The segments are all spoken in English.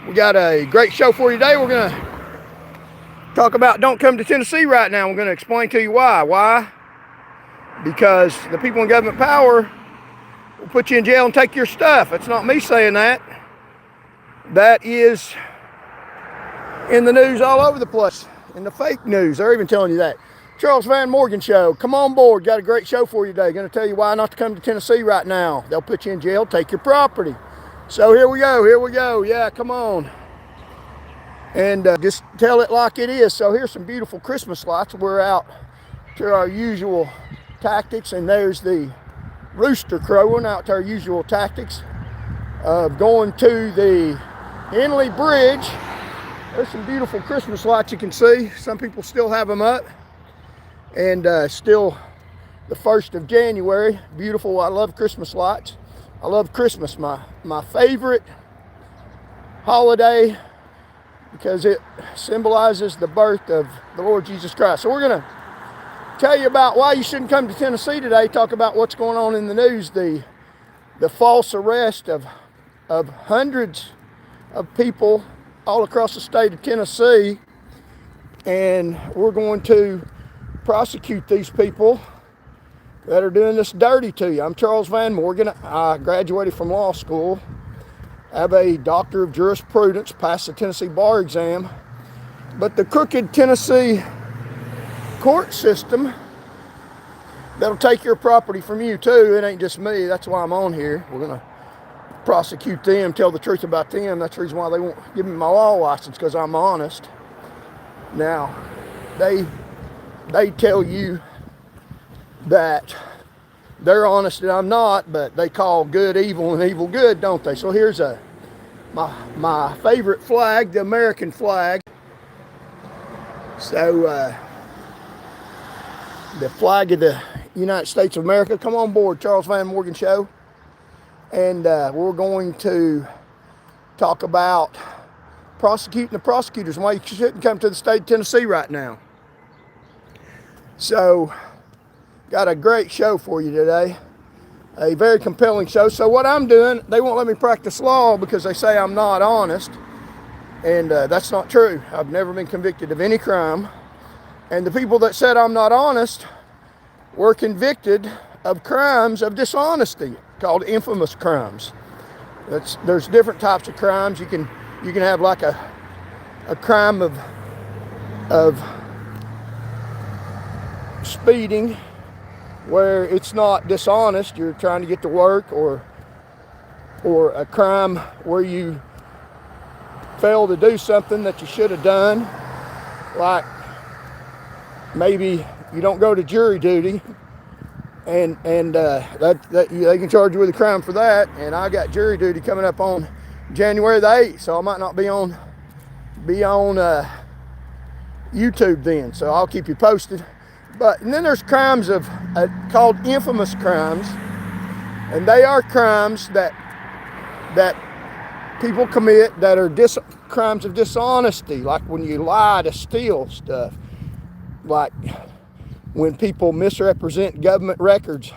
We got a great show for you today. We're going to talk about don't come to Tennessee right now. We're going to explain to you why. Why? Because the people in government power will put you in jail and take your stuff. That's not me saying that. That is in the news all over the place. In the fake news, they're even telling you that. Charles Van Morgan Show. Come on board. Got a great show for you today. Going to tell you why not to come to Tennessee right now. They'll put you in jail, take your property. So here we go. Yeah, come on. And just tell it like it is. So here's some beautiful Christmas lights. We're out to our usual tactics, and there's the rooster crowing out to our usual tactics of going to the Henley Bridge. There's some beautiful Christmas lights you can see. Some people still have them up. And still the 1st of January. Beautiful. I love Christmas lights. I love Christmas, my favorite holiday, because it symbolizes the birth of the Lord Jesus Christ. So we're going to tell you about why you shouldn't come to Tennessee today, talk about what's going on in the news, the false arrest of hundreds of people all across the state of Tennessee, and we're going to prosecute these people that are doing this dirty to you. I'm Charles Van Morgan. I graduated from law school. I have a doctor of jurisprudence, passed the Tennessee bar exam. But the crooked Tennessee court system that'll take your property from you too. It ain't just me. That's why I'm on here. We're going to prosecute them, tell the truth about them. That's the reason why they won't give me my law license, because I'm honest. Now, they tell you that they're honest and I'm not, but they call good evil and evil good, don't they? So here's my favorite flag, the American flag. So the flag of the United States of America. Come on board, Charles Van Morgan Show. And we're going to talk about prosecuting the prosecutors and why you shouldn't come to the state of Tennessee right now. So, got a great show for you today. A very compelling show. So what I'm doing, they won't let me practice law because they say I'm not honest. And that's not true. I've never been convicted of any crime. And the people that said I'm not honest were convicted of crimes of dishonesty, called infamous crimes. There's different types of crimes. You can have like a crime of speeding, where it's not dishonest, you're trying to get to work, or a crime where you fail to do something that you should have done, like maybe you don't go to jury duty, and that they can charge you with a crime for that. And I got jury duty coming up on January the 8th, so I might not be on YouTube then, so I'll keep you posted. And then there's crimes called infamous crimes, and they are crimes that people commit that are crimes of dishonesty, like when you lie to steal stuff, like when people misrepresent government records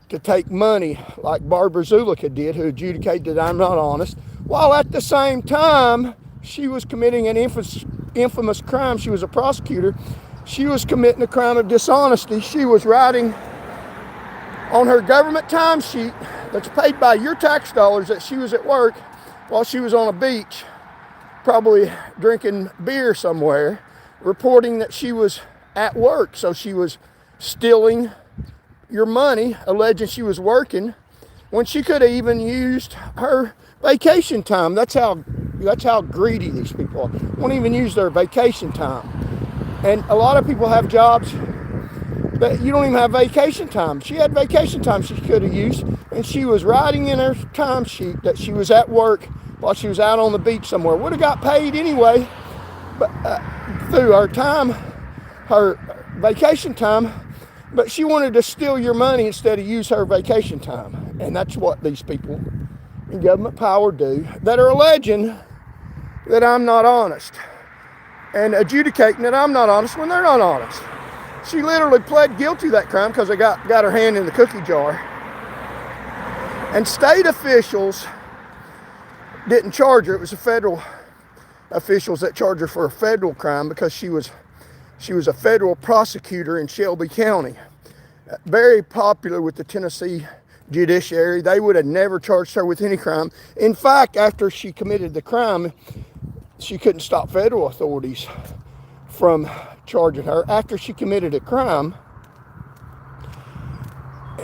to take money, like Barbara Zulica did, who adjudicated that I'm not honest, while at the same time she was committing an infamous crime. She was a prosecutor. She was committing a crime of dishonesty. She was writing on her government timesheet that's paid by your tax dollars that she was at work while she was on a beach, probably drinking beer somewhere, reporting that she was at work. So she was stealing your money, alleging she was working, when she could have even used her vacation time. That's how greedy these people are. Won't even use their vacation time. And a lot of people have jobs that you don't even have vacation time. She had vacation time she could have used, and she was writing in her timesheet that she was at work while she was out on the beach somewhere. Would have got paid anyway, but through her vacation time, but she wanted to steal your money instead of use her vacation time. And that's what these people in government power do, that are alleging that I'm not honest and adjudicating that I'm not honest when they're not honest. She literally pled guilty to that crime because they got her hand in the cookie jar. And state officials didn't charge her. It was the federal officials that charged her for a federal crime because she was a federal prosecutor in Shelby County. Very popular with the Tennessee judiciary. They would have never charged her with any crime. In fact, after she committed the crime, she couldn't stop federal authorities from charging her. After she committed a crime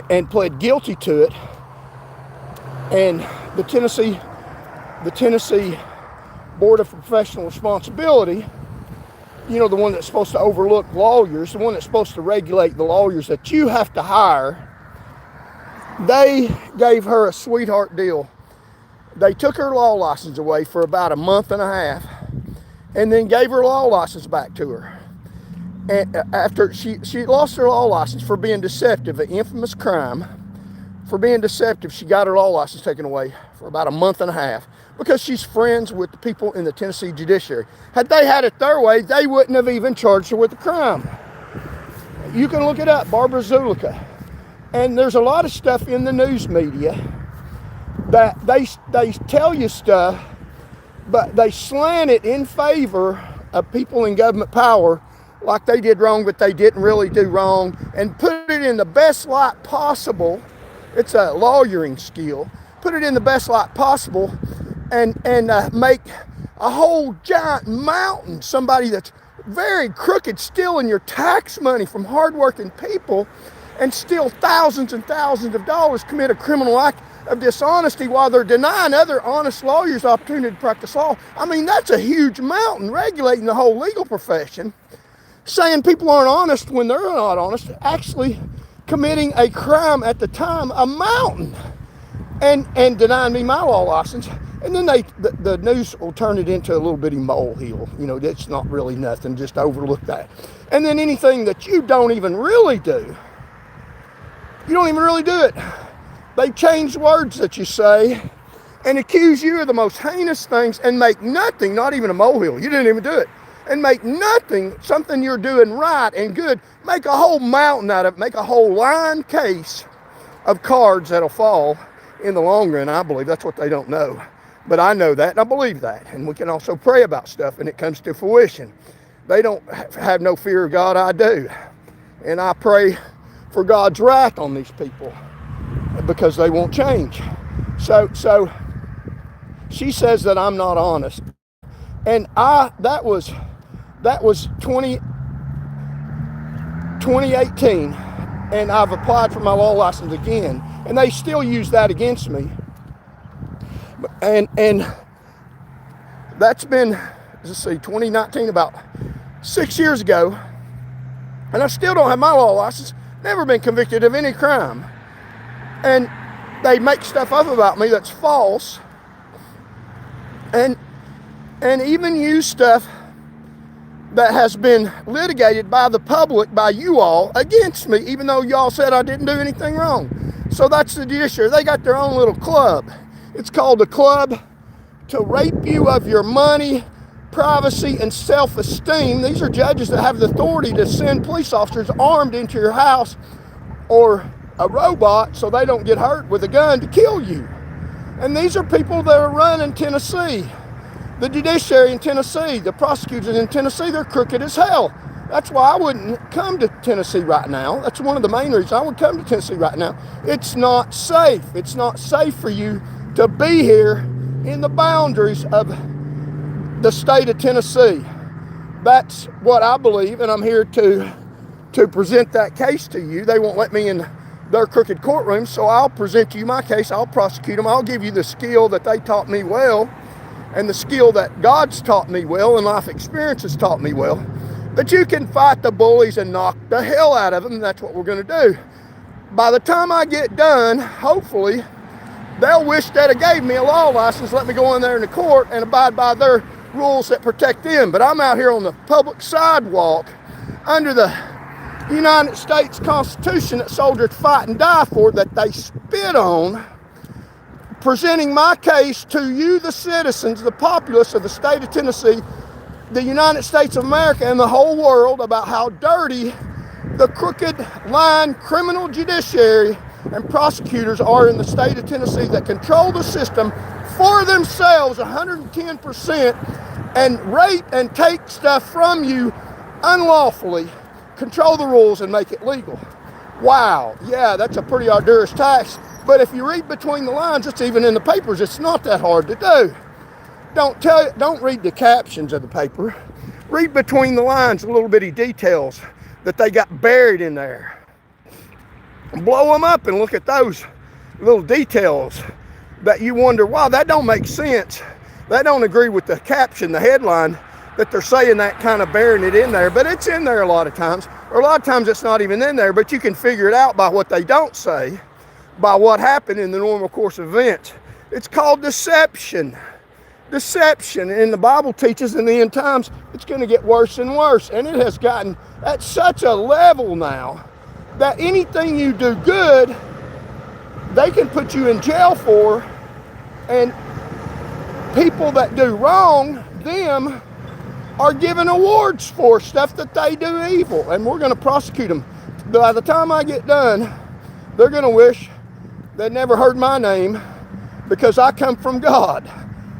and pled guilty to it, and the Tennessee Board of Professional Responsibility, you know, the one that's supposed to overlook lawyers, the one that's supposed to regulate the lawyers that you have to hire, they gave her a sweetheart deal. They took her law license away for about a month and a half and then gave her law license back to her. And after she lost her law license for being deceptive, an infamous crime. For being deceptive, she got her law license taken away for about a month and a half because she's friends with the people in the Tennessee judiciary. Had they had it their way, they wouldn't have even charged her with the crime. You can look it up, Barbara Zulica. And there's a lot of stuff in the news media that they tell you stuff, but they slant it in favor of people in government power like they did wrong, but they didn't really do wrong, and put it in the best light possible. It's a lawyering skill. Put it in the best light possible and make a whole giant mountain, somebody that's very crooked, stealing your tax money from hardworking people and steal thousands and thousands of dollars, commit a criminal act of dishonesty while they're denying other honest lawyers the opportunity to practice law. I mean, that's a huge mountain, regulating the whole legal profession, saying people aren't honest when they're not honest, actually committing a crime at the time, a mountain, and denying me my law license. And then the news will turn it into a little bitty molehill. You know, that's not really nothing, just overlook that. And then anything that you don't even really do, you don't even really do it. They change words that you say and accuse you of the most heinous things and make nothing, not even a molehill, you didn't even do it, and make nothing, something you're doing right and good, make a whole mountain out of it, make a whole line case of cards that'll fall in the long run. I believe that's what they don't know. But I know that and I believe that. And we can also pray about stuff and it comes to fruition. They don't have no fear of God, I do. And I pray for God's wrath on these people because they won't change. So she says that I'm not honest. And that was 2018, and I've applied for my law license again, and they still use that against me. And that's been, let's see, 2019, about 6 years ago, and I still don't have my law license, never been convicted of any crime. And they make stuff up about me that's false, and even use stuff that has been litigated by the public, by you all, against me, even though y'all said I didn't do anything wrong. So that's the judiciary. They got their own little club. It's called the Club to Rape You of Your Money, Privacy, and Self-Esteem. These are judges that have the authority to send police officers armed into your house or a robot so they don't get hurt with a gun to kill you. And these are people that are running Tennessee. The judiciary in Tennessee, the prosecutors in Tennessee, they're crooked as hell. That's why I wouldn't come to Tennessee right now. That's one of the main reasons I would come to Tennessee right now. It's not safe. It's not safe for you to be here in the boundaries of the state of Tennessee. That's what I believe, and I'm here to present that case to you. They won't let me in their crooked courtroom, so I'll present you my case. I'll prosecute them. I'll give you the skill that they taught me well, and the skill that God's taught me well, and life experience has taught me well, that you can fight the bullies and knock the hell out of them, and that's what we're going to do. By the time I get done, hopefully, they'll wish that they gave me a law license, let me go in there in the court and abide by their rules that protect them. But I'm out here on the public sidewalk under the United States Constitution that soldiers fight and die for, that they spit on, presenting my case to you, the citizens, the populace of the state of Tennessee, the United States of America, and the whole world about how dirty the crooked line criminal judiciary and prosecutors are in the state of Tennessee that control the system for themselves 110% and rape and take stuff from you unlawfully, control the rules and make it legal. Wow, yeah, that's a pretty arduous task. But if you read between the lines, it's even in the papers, it's not that hard to do. Don't read the captions of the paper. Read between the lines, the little bitty details that they got buried in there. Blow them up and look at those little details that you wonder, wow, that don't make sense. That don't agree with the caption, the headline, that they're saying that kind of burying it in there. But it's in there a lot of times. Or a lot of times it's not even in there, but you can figure it out by what they don't say, by what happened in the normal course of events. It's called deception. Deception. And the Bible teaches in the end times it's going to get worse and worse. And it has gotten at such a level now that anything you do good, they can put you in jail for. And people that do wrong, them, are given awards for stuff that they do evil. And we're going to prosecute them. By the time I get done, they're going to wish they'd never heard my name, because I come from God.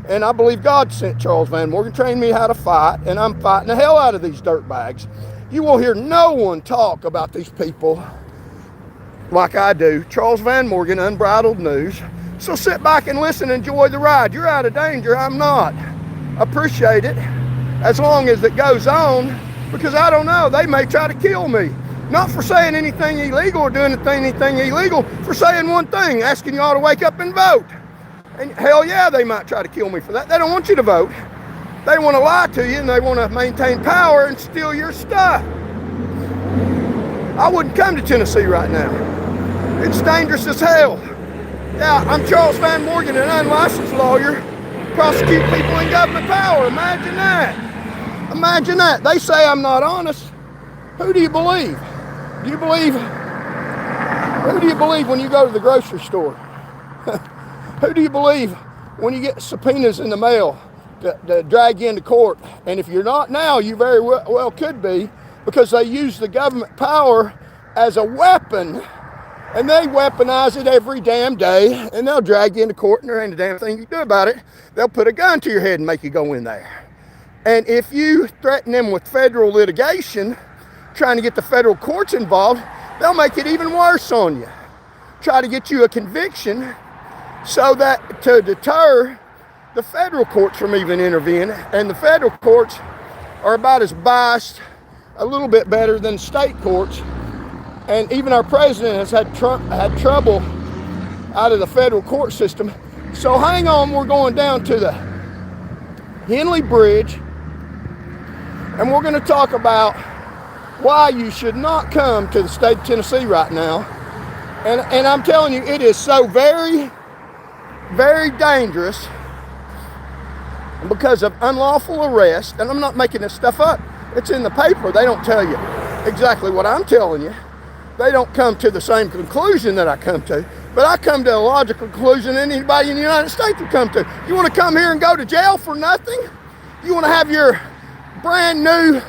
And I believe God sent Charles Van Morgan, trained me how to fight, and I'm fighting the hell out of these dirtbags. You will hear no one talk about these people like I do. Charles Van Morgan, Unbridled News. So sit back and listen, enjoy the ride. You're out of danger, I'm not. Appreciate it, as long as it goes on, because I don't know, they may try to kill me. Not for saying anything illegal or doing anything illegal, for saying one thing, asking you all to wake up and vote. And hell yeah, they might try to kill me for that. They don't want you to vote. They want to lie to you and they want to maintain power and steal your stuff. I wouldn't come to Tennessee right now. It's dangerous as hell. Yeah, I'm Charles Van Morgan, an unlicensed lawyer, prosecute people in government power. Imagine that. Imagine that. They say I'm not honest. Who do you believe? Who do you believe when you go to the grocery store? Who do you believe when you get subpoenas in the mail to drag you into court? And if you're not now, you very well could be, because they use the government power as a weapon, and they weaponize it every damn day, and they'll drag you into court, and there ain't a damn thing you can do about it. They'll put a gun to your head and make you go in there. And if you threaten them with federal litigation, trying to get the federal courts involved, they'll make it even worse on you. Try to get you a conviction so that to deter the federal courts from even intervening. And the federal courts are about as biased, a little bit better than state courts. And even our president has had trouble out of the federal court system. So hang on, we're going down to the Henley Bridge, and we're going to talk about why you should not come to the state of Tennessee right now. And I'm telling you, it is so very, very dangerous because of unlawful arrest. And I'm not making this stuff up. It's in the paper. They don't tell you exactly what I'm telling you. They don't come to the same conclusion that I come to. But I come to a logical conclusion anybody in the United States would come to. You want to come here and go to jail for nothing? You want to have your brand new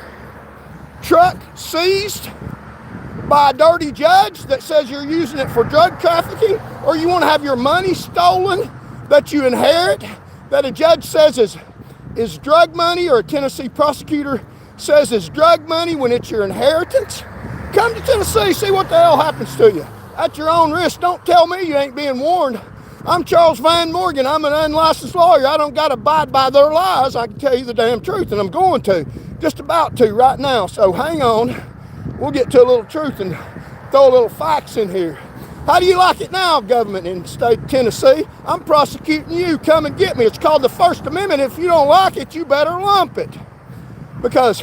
truck seized by a dirty judge that says you're using it for drug trafficking? Or you want to have your money stolen that you inherit, that a judge says is drug money, or a Tennessee prosecutor says is drug money when it's your inheritance? Come to Tennessee, see what the hell happens to you. At your own risk. Don't tell me you ain't being warned. I'm Charles Van Morgan. I'm an unlicensed lawyer. I don't got to abide by their lies. I can tell you the damn truth, and I'm going to. Just about to right now. So hang on. We'll get to a little truth and throw a little facts in here. How do you like it now, government in the state of Tennessee? I'm prosecuting you. Come and get me. It's called the First Amendment. If you don't like it, you better lump it. Because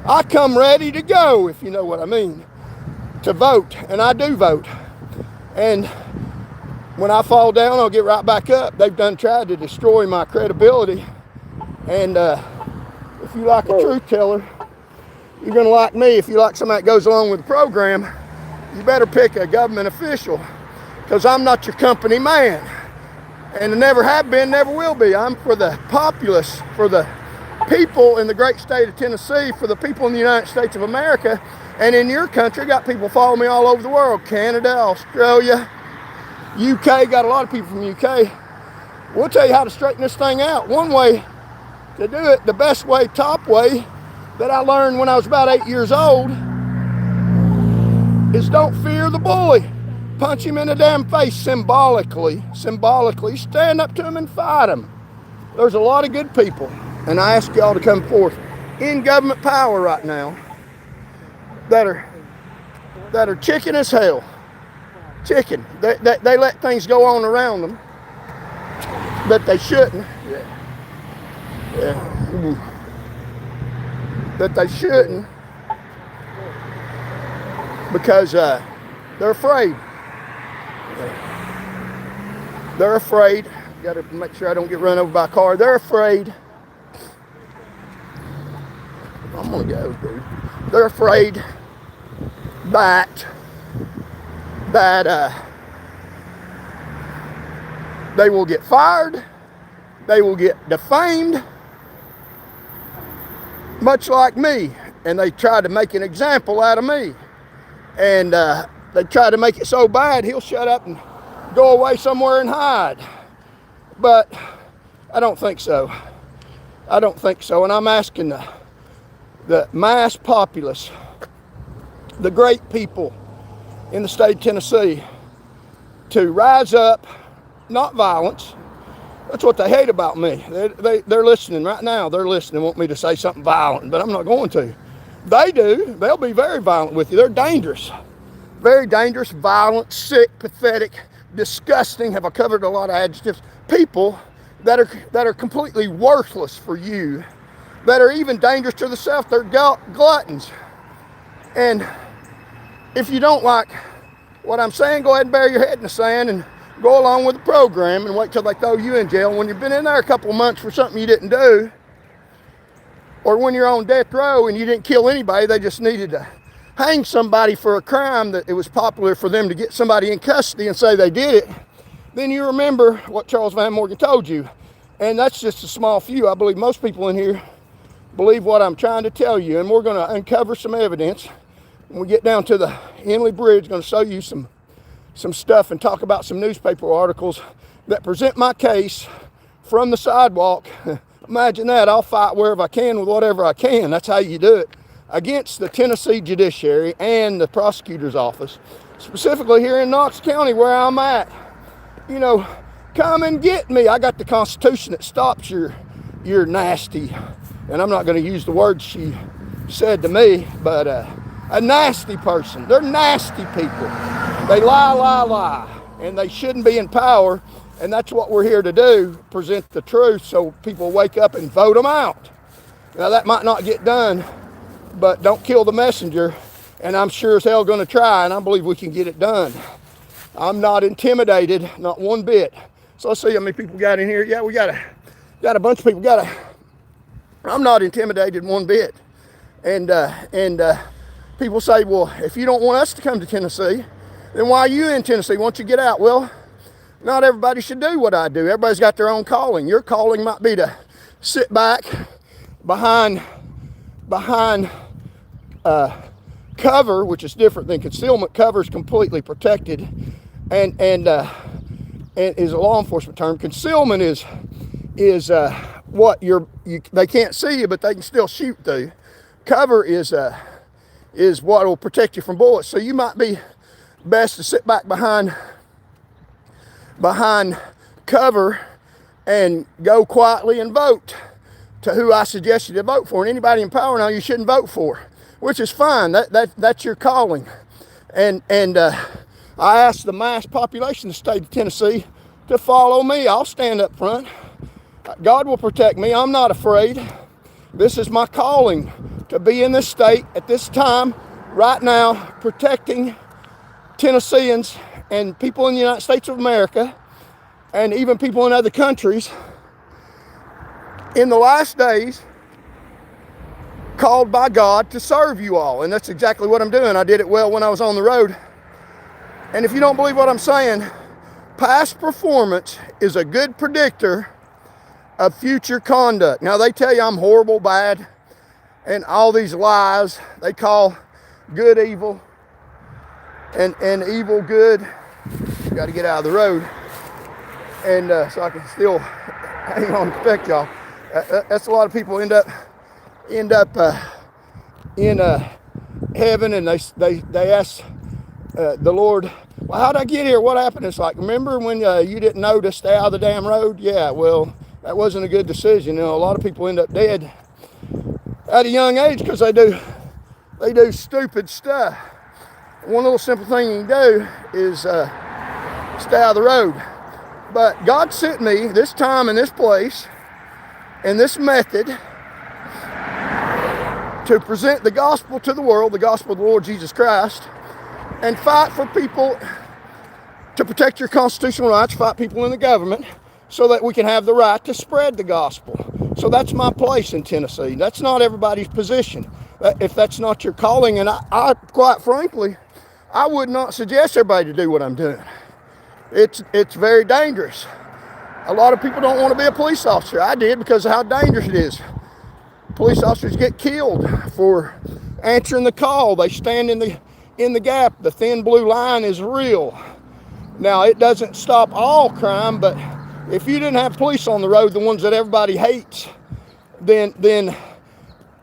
I come ready to go, if you know what I mean, to vote. And I do vote. And when I fall down, I'll get right back up. They've done tried to destroy my credibility. And if you like a truth teller, you're going to like me. If you like somebody that goes along with the program, you better pick a government official, because I'm not your company man. And I never have been, never will be. I'm for the populace, for the people in the great state of Tennessee, for the people in the United States of America. And in your country, got people following me all over the world. Canada, Australia, UK, got a lot of people from UK. We'll tell you how to straighten this thing out. One way to do it, the best way, top way, that I learned when I was about 8 years old, is don't fear the bully. Punch him in the damn face symbolically. Symbolically, stand up to him and fight him. There's a lot of good people, and I ask y'all to come forth in government power right now that are chicken as hell. Chicken. They let things go on around them that they shouldn't. That they shouldn't, because they're afraid. They're afraid. Got to make sure I don't get run over by a car. They're afraid. I'm gonna go, dude. They're afraid that they will get fired. They will get defamed, much like me. And they try to make an example out of me. And they try to make it so bad, he'll shut up and go away somewhere and hide. But I don't think so. I don't think so. And I'm asking the mass populace, the great people in the state of Tennessee, to rise up, not violence. That's what they hate about me. They're listening right now. They're listening, want me to say something violent, but I'm not going to. They do. They'll be very violent with you. They're dangerous. Very dangerous, violent, sick, pathetic, disgusting. Have I covered a lot of adjectives? People that are completely worthless for you, that are even dangerous to the self. They're gluttons. And if you don't like what I'm saying, go ahead and bury your head in the sand and go along with the program and wait till they throw you in jail. When you've been in there a couple of months for something you didn't do, or when you're on death row and you didn't kill anybody, they just needed to hang somebody for a crime that it was popular for them to get somebody in custody and say they did it, then you remember what Charles Van Morgan told you. And that's just a small few. I believe most people in here believe what I'm trying to tell you. And we're going to uncover some evidence. When we get down to the Henley Bridge, going to show you some stuff and talk about some newspaper articles that present my case from the sidewalk. Imagine that. I'll fight wherever I can with whatever I can. That's how you do it. Against the Tennessee Judiciary and the prosecutor's office, specifically here in Knox County where I'm at. You know, come and get me. I got the Constitution that stops your nasty, and I'm not going to use the words she said to me, but a nasty person. They're nasty people. They lie, and they shouldn't be in power, and that's what we're here to do, present the truth so people wake up and vote them out. Now, that might not get done, but don't kill the messenger, and I'm sure as hell going to try, and I believe we can get it done. I'm not intimidated, not one bit. So let's see how many people got in here. Yeah, we got a bunch of people. I'm not intimidated one bit. And people say, well, if you don't want us to come to Tennessee, then why are you in Tennessee? Why don't you get out? Well, not everybody should do what I do. Everybody's got their own calling. Your calling might be to sit back behind cover, which is different than concealment. Cover is completely protected, and is a law enforcement term. Concealment is what they can't see you, but they can still shoot through. Cover is what will protect you from bullets. So you might be best to sit back behind cover and go quietly and vote to who I suggest you to vote for. And anybody in power now you shouldn't vote for, which is fine. That's your calling. And I ask the mass population of the state of Tennessee to follow me. I'll stand up front. God will protect me. I'm not afraid. This is my calling, to be in this state at this time, right now, protecting Tennesseans and people in the United States of America, and even people in other countries, in the last days, called by God to serve you all. And that's exactly what I'm doing. I did it well when I was on the road. And if you don't believe what I'm saying, past performance is a good predictor of future conduct. Now, they tell you I'm horrible, bad, and all these lies. They call good evil and evil good. Got to get out of the road, and so I can still hang on and protect y'all. That's a lot of people end up in heaven, and they ask the Lord, well, how'd I get here? What happened? It's like, remember when you didn't know to stay out of the damn road? Yeah, well, that wasn't a good decision. You know, a lot of people end up dead at a young age because they do stupid stuff. One little simple thing you can do is stay out of the road. But God sent me this time and this place and this method to present the gospel to the world, the gospel of the Lord Jesus Christ, and fight for people to protect your constitutional rights, fight people in the government so that we can have the right to spread the gospel. So that's my place in Tennessee. That's not everybody's position. If that's not your calling, and I quite frankly, I would not suggest everybody to do what I'm doing. It's very dangerous. A lot of people don't want to be a police officer. I did because of how dangerous it is. Police officers get killed for answering the call. They stand in the gap. The thin blue line is real. Now, it doesn't stop all crime, but if you didn't have police on the road, the ones that everybody hates, then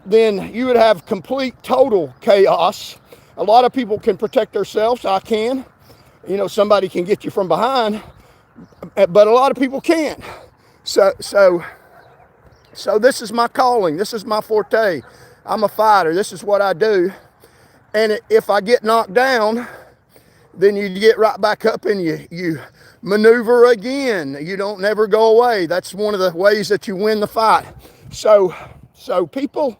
you would have complete, total chaos. A lot of people can protect themselves. I can. You know, somebody can get you from behind, but a lot of people can't. So this is my calling. This is my forte. I'm a fighter. This is what I do. And if I get knocked down, then you get right back up and you maneuver again. You don't never go away. That's one of the ways that you win the fight. So people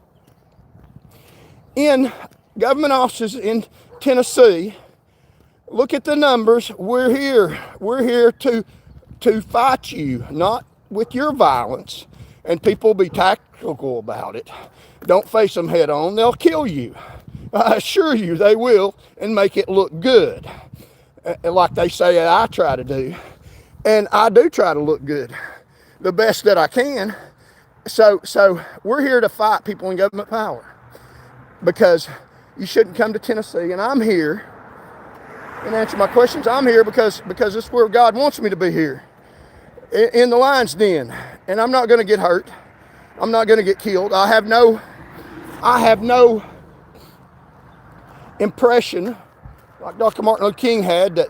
in government offices in Tennessee, look at the numbers. We're here to fight you, not with your violence. And people be tactical about it. Don't face them head on. They'll kill you. I assure you they will, and make it look good. Like they say I try to do. And I do try to look good, the best that I can. So we're here to fight people in government power, because you shouldn't come to Tennessee. And I'm here, and answer my questions. I'm here because this is where God wants me to be, here in the lion's den. And I'm not going to get hurt. I'm not going to get killed. I have no impression like Dr. Martin Luther King had that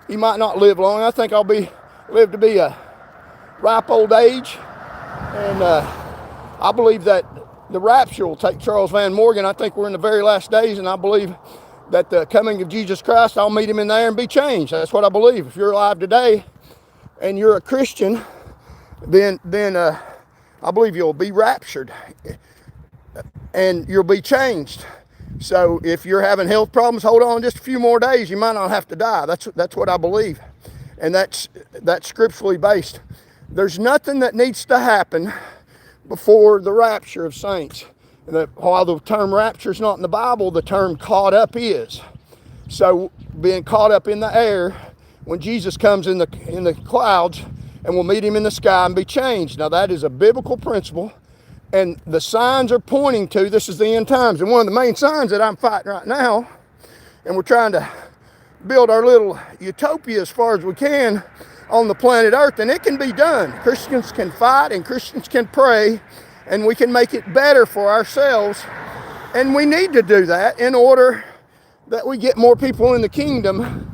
he might not live long. I think I'll live to be a ripe old age. And I believe that the rapture will take Charles Van Morgan. I think we're in the very last days, and I believe that the coming of Jesus Christ, I'll meet him in there and be changed. That's what I believe. If you're alive today and you're a Christian, then I believe you'll be raptured and you'll be changed. So if you're having health problems, hold on just a few more days. You might not have to die. That's what I believe. And that's scripturally based. There's nothing that needs to happen before the rapture of saints. While the term rapture is not in the Bible, the term caught up is. So being caught up in the air, when Jesus comes in the clouds, and we'll meet him in the sky and be changed. Now that is a biblical principle, and the signs are pointing to this is the end times. And one of the main signs that I'm fighting right now, and we're trying to build our little utopia as far as we can on the planet Earth, and it can be done. Christians can fight and Christians can pray, and we can make it better for ourselves. And we need to do that in order that we get more people in the kingdom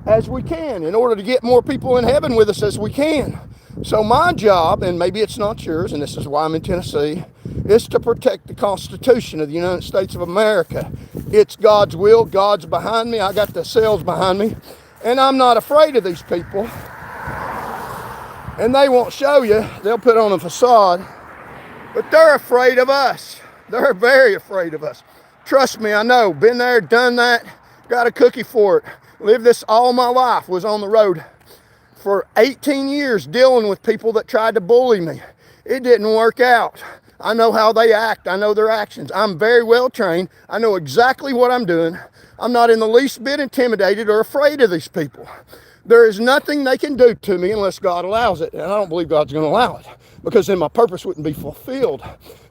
as we can, in order to get more people in heaven with us as we can. So my job, and maybe it's not yours, and this is why I'm in Tennessee, is to protect the Constitution of the United States of America. It's God's will. God's behind me. I got the cells behind me. And I'm not afraid of these people. And they won't show you. They'll put on a facade. But they're afraid of us. They're very afraid of us. Trust me, I know. Been there, done that. Got a cookie for it. Lived this all my life. Was on the road for 18 years dealing with people that tried to bully me. It didn't work out. I know how they act. I know their actions. I'm very well trained. I know exactly what I'm doing. I'm not in the least bit intimidated or afraid of these people. There is nothing they can do to me unless God allows it. And I don't believe God's going to allow it, because then my purpose wouldn't be fulfilled.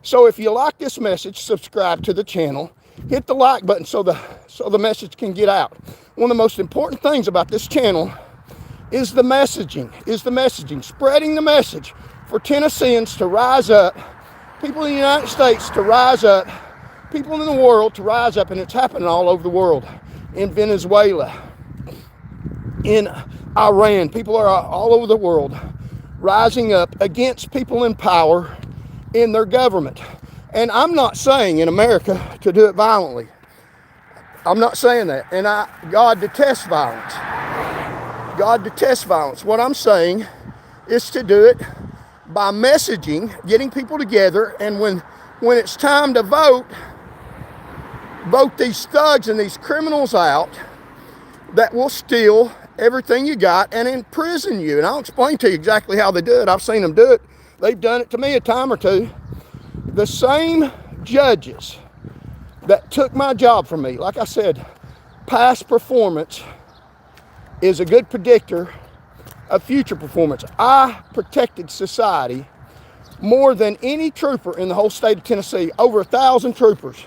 So if you like this message, subscribe to the channel. Hit the like button so the message can get out. One of the most important things about this channel is the messaging, spreading the message for Tennesseans to rise up, people in the United States to rise up, people in the world to rise up, and it's happening all over the world. In Venezuela, in Iran, people are all over the world rising up against people in power in their government. And I'm not saying in America to do it violently. I'm not saying that. And God detests violence. God detests violence. What I'm saying is to do it by messaging, getting people together, and when it's time to vote these thugs and these criminals out that will steal everything you got and imprison you. And I'll explain to you exactly how they do it. I've seen them do it. They've done it to me a time or two. The same judges that took my job from me, like I said, past performance is a good predictor of future performance. I protected society more than any trooper in the whole state of Tennessee, over 1,000 troopers.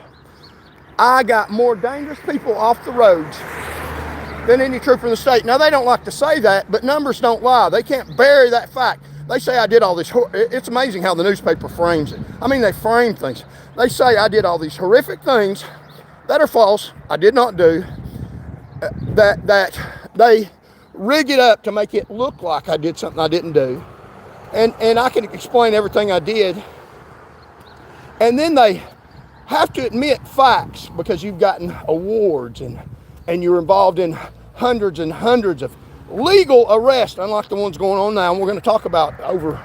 I got more dangerous people off the roads than any trooper in the state. Now, they don't like to say that, but numbers don't lie. They can't bury that fact. They say I did all this. It's amazing how the newspaper frames it. I mean, they frame things. They say I did all these horrific things that are false, I did not do, that they rig it up to make it look like I did something I didn't do. And I can explain everything I did. And then they have to admit facts because you've gotten awards and you're involved in hundreds and hundreds of legal arrests, unlike the ones going on now. And we're going to talk about over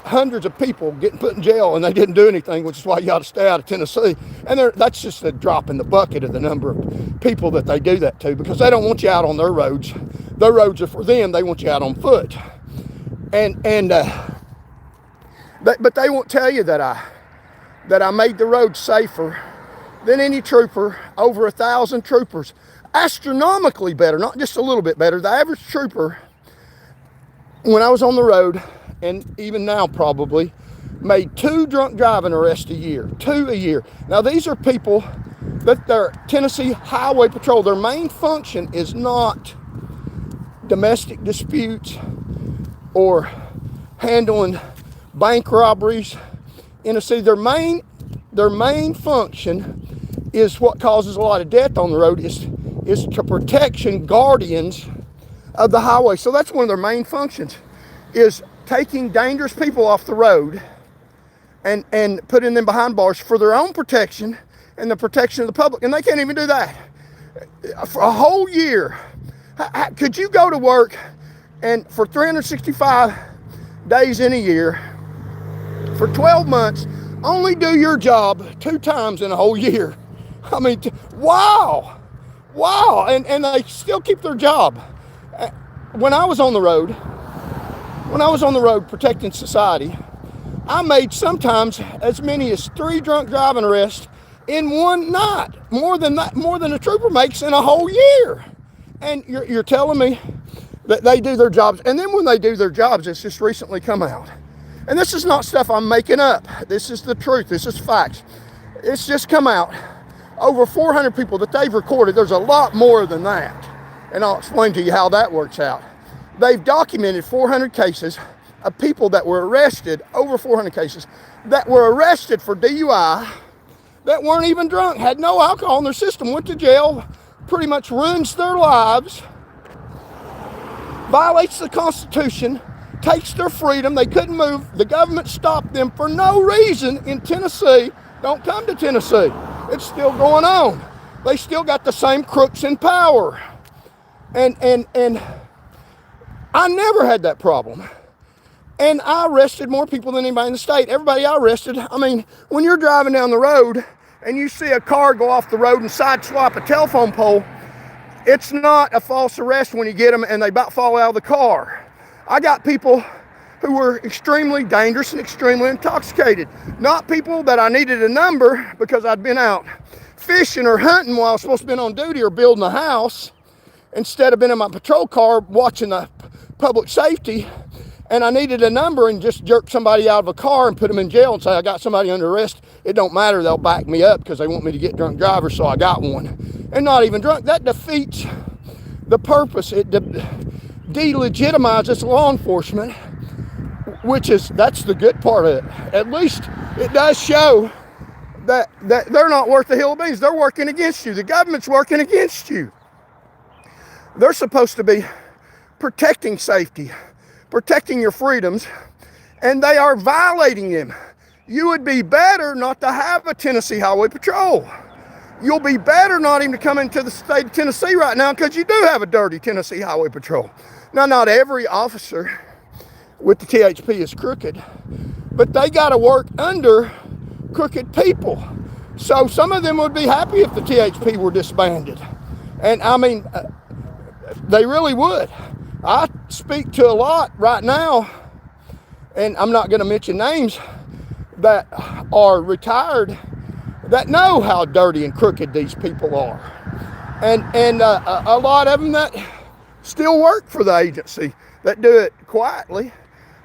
hundreds of people getting put in jail and they didn't do anything, which is why you ought to stay out of Tennessee. And that's just a drop in the bucket of the number of people that they do that to, because they don't want you out on their roads. Their roads are for them. They want you out on foot. But they won't tell you that I made the roads safer than any trooper, over 1,000 troopers. Astronomically better, not just a little bit better. The average trooper, when I was on the road, and even now probably, made 2 drunk driving arrests a year. 2 a year. Now, these are people that they're Tennessee Highway Patrol. Their main function is not domestic disputes or handling bank robberies in a city. Their main function is what causes a lot of death on the road, is to protection guardians of the highway. So that's one of their main functions, is taking dangerous people off the road and putting them behind bars for their own protection and the protection of the public. And they can't even do that. For a whole year, could you go to work and for 365 days in a year, for 12 months, only do your job 2 times in a whole year? I mean, wow. And they still keep their job. When I was on the road protecting society, I made sometimes as many as 3 drunk driving arrests in one night. More than a trooper makes in a whole year. And you're telling me that they do their jobs. And then when they do their jobs, it's just recently come out. And this is not stuff I'm making up. This is the truth. This is facts. It's just come out. Over 400 people that they've recorded. There's a lot more than that. And I'll explain to you how that works out. They've documented 400 cases of people that were arrested, over 400 cases, that were arrested for DUI, that weren't even drunk, had no alcohol in their system, went to jail, pretty much ruins their lives, violates the Constitution, takes their freedom. They couldn't move. The government stopped them for no reason in Tennessee. Don't come to Tennessee. It's still going on. They still got the same crooks in power. And I never had that problem. And I arrested more people than anybody in the state. Everybody I arrested, I mean, when you're driving down the road and you see a car go off the road and sideswipe a telephone pole, it's not a false arrest when you get them and they about fall out of the car. I got people who were extremely dangerous and extremely intoxicated. Not people that I needed a number because I'd been out fishing or hunting while I was supposed to be on duty or building a house, instead of being in my patrol car watching the public safety. and I needed a number and just jerk somebody out of a car and put them in jail and say, I got somebody under arrest. It don't matter. They'll back me up because they want me to get drunk drivers, so I got one. And not even drunk. That defeats the purpose. It delegitimizes law enforcement, that's the good part of it. At least it does show that they're not worth a hill of beans. They're working against you. The government's working against you. They're supposed to be protecting safety, protecting your freedoms, and they are violating them. You would be better not to have a Tennessee Highway Patrol. You'll be better not even to come into the state of Tennessee right now because you do have a dirty Tennessee Highway Patrol. Now, not every officer with the THP is crooked, but they got to work under crooked people. So some of them would be happy if the THP were disbanded. And I mean, they really would. I speak to a lot right now, and I'm not going to mention names, that are retired that know how dirty and crooked these people are. And a lot of them that still work for the agency that do it quietly.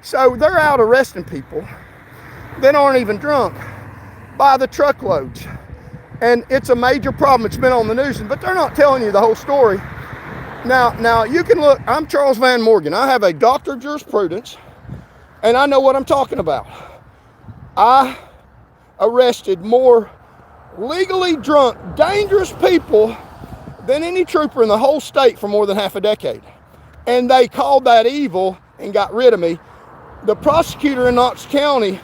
So they're out arresting people that aren't even drunk by the truckloads. And it's a major problem. It's been on the news, but they're not telling you the whole story. Now you can look. I'm Charles Van Morgan. I have a doctorate of jurisprudence, and I know what I'm talking about. I arrested more legally drunk, dangerous people than any trooper in the whole state for more than half a decade. And they called that evil and got rid of me. The prosecutor in Knox County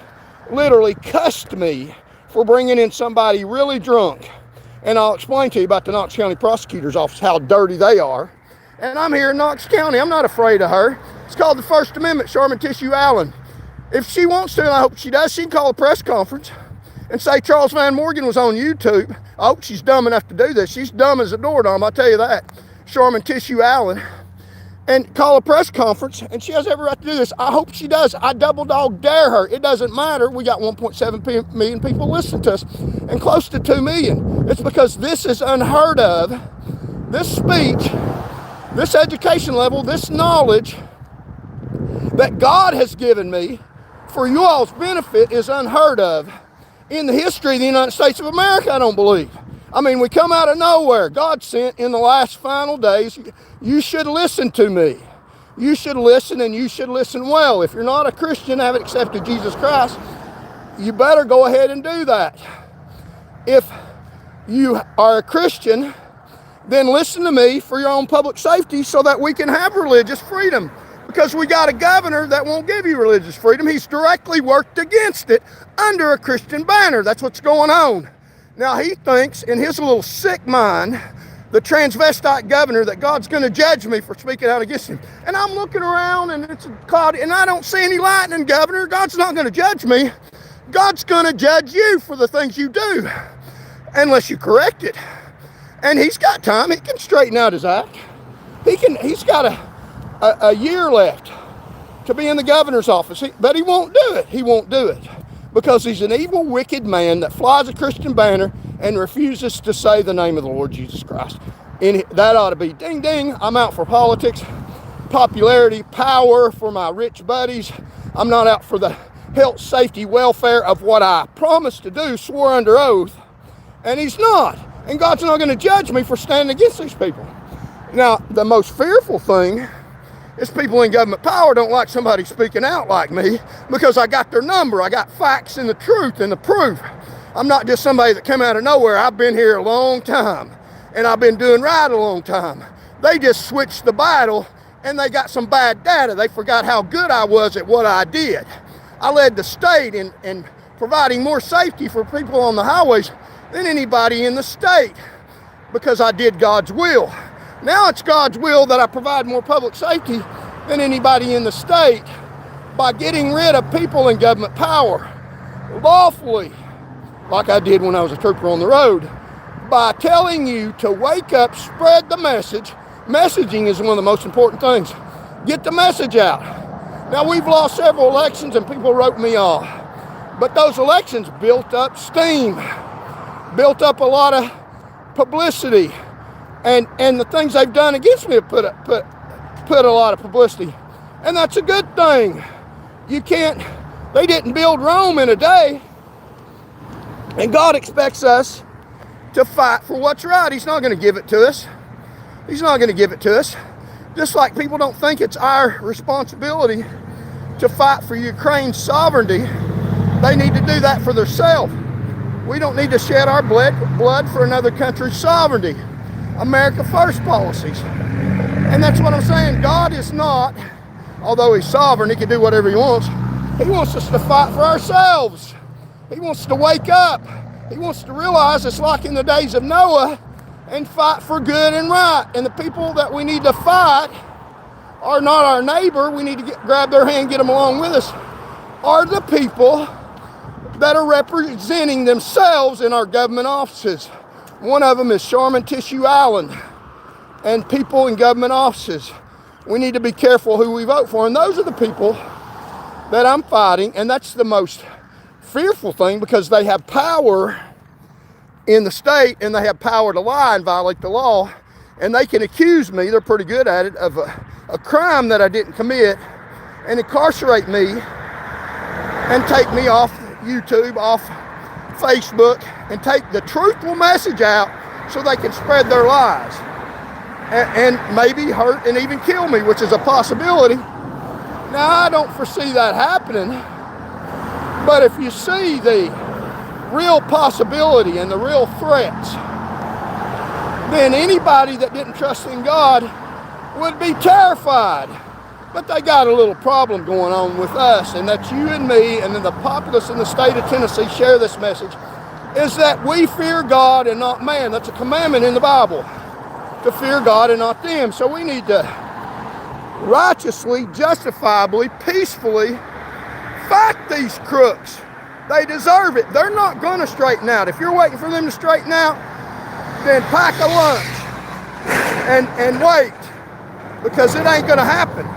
literally cussed me for bringing in somebody really drunk. And I'll explain to you about the Knox County Prosecutor's Office, how dirty they are. And I'm here in Knox County. I'm not afraid of her. It's called the First Amendment, Sharman Tissue Allen. If she wants to, and I hope she does, she can call a press conference and say Charles Van Morgan was on YouTube. I hope she's dumb enough to do this. She's dumb as a doorknob, I'll tell you that. Sharman Tissue Allen. And call a press conference, and she has every right to do this. I hope she does. I double dog dare her. It doesn't matter. We got 1.7 million people listening to us, and close to 2 million. It's because this is unheard of. This speech, this education level, this knowledge that God has given me for you all's benefit is unheard of in the history of the United States of America, I don't believe. I mean, we come out of nowhere. God sent in the last final days. You should listen to me. You should listen, and you should listen well. If you're not a Christian, haven't accepted Jesus Christ, you better go ahead and do that. If you are a Christian, then listen to me for your own public safety so that we can have religious freedom. Because we got a governor that won't give you religious freedom. He's directly worked against it under a Christian banner. That's what's going on. Now, he thinks in his little sick mind, the transvestite governor, that God's going to judge me for speaking out against him. And I'm looking around, and it's cloudy, and I don't see any lightning, Governor. God's not going to judge me. God's going to judge you for the things you do, unless you correct it. And he's got time. He can straighten out his act. He's got a year left to be in the governor's office, but he won't do it. He won't do it. Because he's an evil, wicked man that flies a Christian banner and refuses to say the name of the Lord Jesus Christ. And that ought to be ding, ding. I'm out for politics, popularity, power for my rich buddies. I'm not out for the health, safety, welfare of what I promised to do, swore under oath. And he's not. And God's not going to judge me for standing against these people. Now, the most fearful thing is people in government power don't like somebody speaking out like me because I got their number. I got facts and the truth and the proof. I'm not just somebody that came out of nowhere. I've been here a long time, and I've been doing right a long time. They just switched the battle, and they got some bad data. They forgot how good I was at what I did. I led the state in providing more safety for people on the highways than anybody in the state because I did God's will. Now it's God's will that I provide more public safety than anybody in the state by getting rid of people in government power lawfully, like I did when I was a trooper on the road, by telling you to wake up, spread the message. Messaging is one of the most important things. Get the message out. Now, we've lost several elections and people wrote me off, but those elections built up steam, built up a lot of publicity. And the things they've done against me have put a lot of publicity. And that's a good thing. They didn't build Rome in a day. And God expects us to fight for what's right. He's not going to give it to us. He's not going to give it to us. Just like people don't think it's our responsibility to fight for Ukraine's sovereignty, they need to do that for themselves. We don't need to shed our blood for another country's sovereignty. America first policies. And that's what I'm saying. God is not, although he's sovereign, he can do whatever he wants. He wants us to fight for ourselves. He wants to wake up. He wants to realize it's like in the days of Noah and fight for good and right. And the people that we need to fight are not our neighbor. We need to grab their hand, get them along with us, are the people that are representing themselves in our government offices. One of them is Sharman Tissue Island and people in government offices. We need to be careful who we vote for. And those are the people that I'm fighting. And that's the most fearful thing, because they have power in the state and they have power to lie and violate the law. And they can accuse me, they're pretty good at it, of a crime that I didn't commit and incarcerate me and take me off YouTube, off Facebook, and take the truthful message out so they can spread their lies and maybe hurt and even kill me, which is a possibility. Now, I don't foresee that happening, but if you see the real possibility and the real threats, then anybody that didn't trust in God would be terrified. But they got a little problem going on with us, and that's you and me, and then the populace in the state of Tennessee share this message, is that we fear God and not man. That's a commandment in the Bible, to fear God and not them. So we need to righteously, justifiably, peacefully fight these crooks. They deserve it. They're not going to straighten out. If you're waiting for them to straighten out, then pack a lunch and wait, because it ain't going to happen.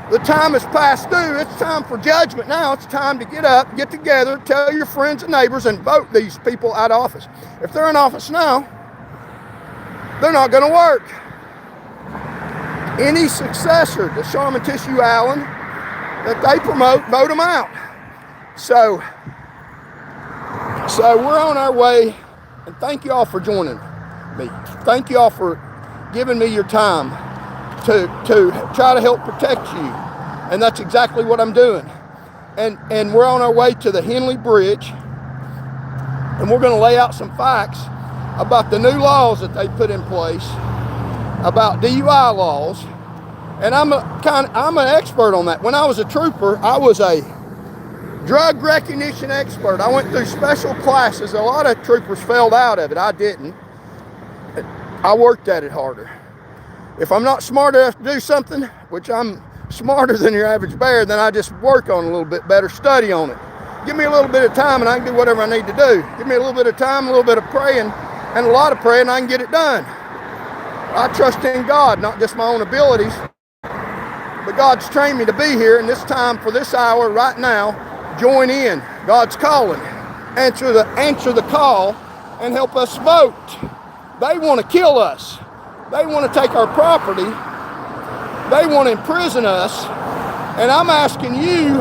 The time is past due. It's time for judgment now. It's time to get up, get together, tell your friends and neighbors, and vote these people out of office. If they're in office now, they're not going to work. Any successor to Sharman Tissue Island that they promote, vote them out. So we're on our way, and thank you all for joining me. Thank you all for giving me your time to try to help protect you. And that's exactly what I'm doing. And we're on our way to the Henley Bridge, and we're going to lay out some facts about the new laws that they put in place about DUI laws. And I'm an expert on that. When I was a trooper, I was a drug recognition expert. I went through special classes. A lot of troopers failed out of it. I didn't. I worked at it harder. If I'm not smart enough to do something, which I'm smarter than your average bear, then I just work on it a little bit better, study on it. Give me a little bit of time and I can do whatever I need to do. Give me a little bit of time, a little bit of praying, and a lot of praying, I can get it done. I trust in God, not just my own abilities, but God's trained me to be here, and this time for this hour right now, join in. God's calling. Answer the call and help us vote. They want to kill us. They want to take our property. They want to imprison us. And I'm asking you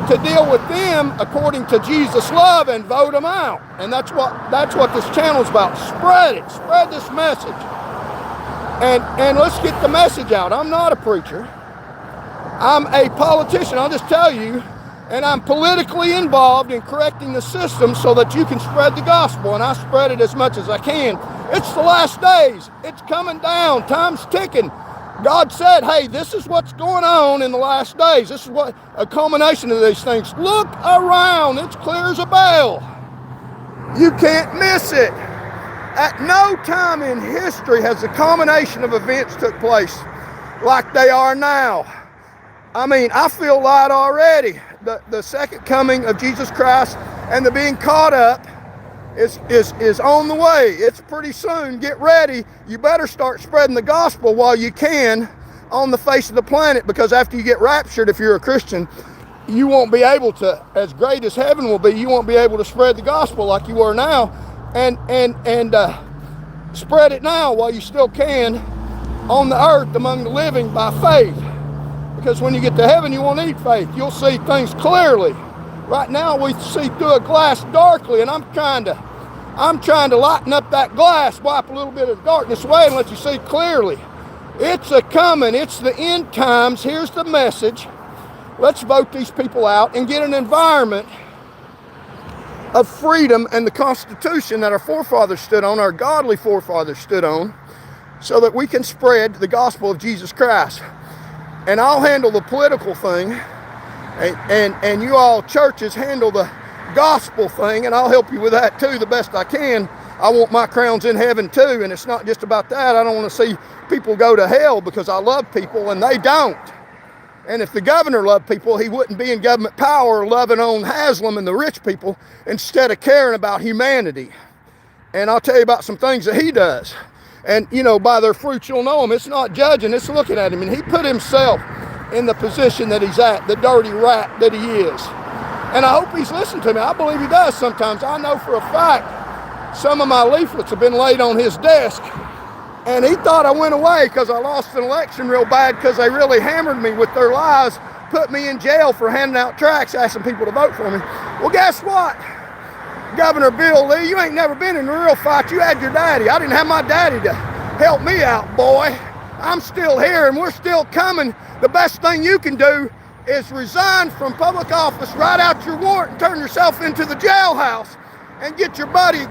to deal with them according to Jesus' love and vote them out. And that's what this channel is about. Spread it. Spread this message. And let's get the message out. I'm not a preacher. I'm a politician. I'll just tell you. And I'm politically involved in correcting the system so that you can spread the gospel. And I spread it as much as I can. It's the last days. It's coming down. Time's ticking. God said, hey, this is what's going on in the last days. This is what a culmination of these things. Look around. It's clear as a bell. You can't miss it. At no time in history has the culmination of events took place like they are now. I mean, I feel light already. The second coming of Jesus Christ and the being caught up is on the way. It's pretty soon. Get ready. You better start spreading the gospel while you can on the face of the planet, because after you get raptured, if you're a Christian, you won't be able to, as great as heaven will be, you won't be able to spread the gospel like you are now. And spread it now while you still can on the earth among the living by faith. Because when you get to heaven, you won't need faith. You'll see things clearly. Right now, we see through a glass darkly, and I'm trying to lighten up that glass, wipe a little bit of darkness away, and let you see clearly. It's a coming. It's the end times. Here's the message. Let's vote these people out and get an environment of freedom and the Constitution that our forefathers stood on, our godly forefathers stood on, so that we can spread the gospel of Jesus Christ. And I'll handle the political thing, and you all churches handle the gospel thing, and I'll help you with that too the best I can. I want my crowns in heaven too, and it's not just about that. I don't want to see people go to hell because I love people and they don't. And if the governor loved people, he wouldn't be in government power loving on Haslam and the rich people instead of caring about humanity. And I'll tell you about some things that he does. And, you know, by their fruits you'll know them. It's not judging, it's looking at him. And he put himself in the position that he's at, the dirty rat that he is. And I hope he's listened to me. I believe he does sometimes. I know for a fact some of my leaflets have been laid on his desk. And he thought I went away because I lost an election real bad because they really hammered me with their lies, put me in jail for handing out tracts asking people to vote for me. Well, guess what? Governor Bill Lee, you ain't never been in a real fight. You had your daddy. I didn't have my daddy to help me out, boy. I'm still here and we're still coming. The best thing you can do is resign from public office, write out your warrant, and turn yourself into the jailhouse and get your buddy,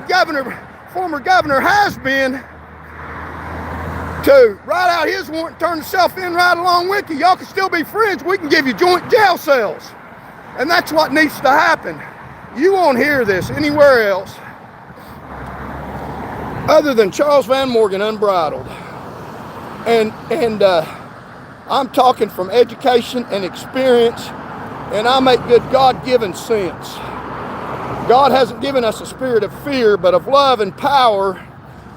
former governor has-been, to write out his warrant, turn himself in right along with you. Y'all can still be friends. We can give you joint jail cells. And that's what needs to happen. You won't hear this anywhere else other than Charles Van Morgan Unbridled. And I'm talking from education and experience, and I make good God-given sense. God hasn't given us a spirit of fear, but of love and power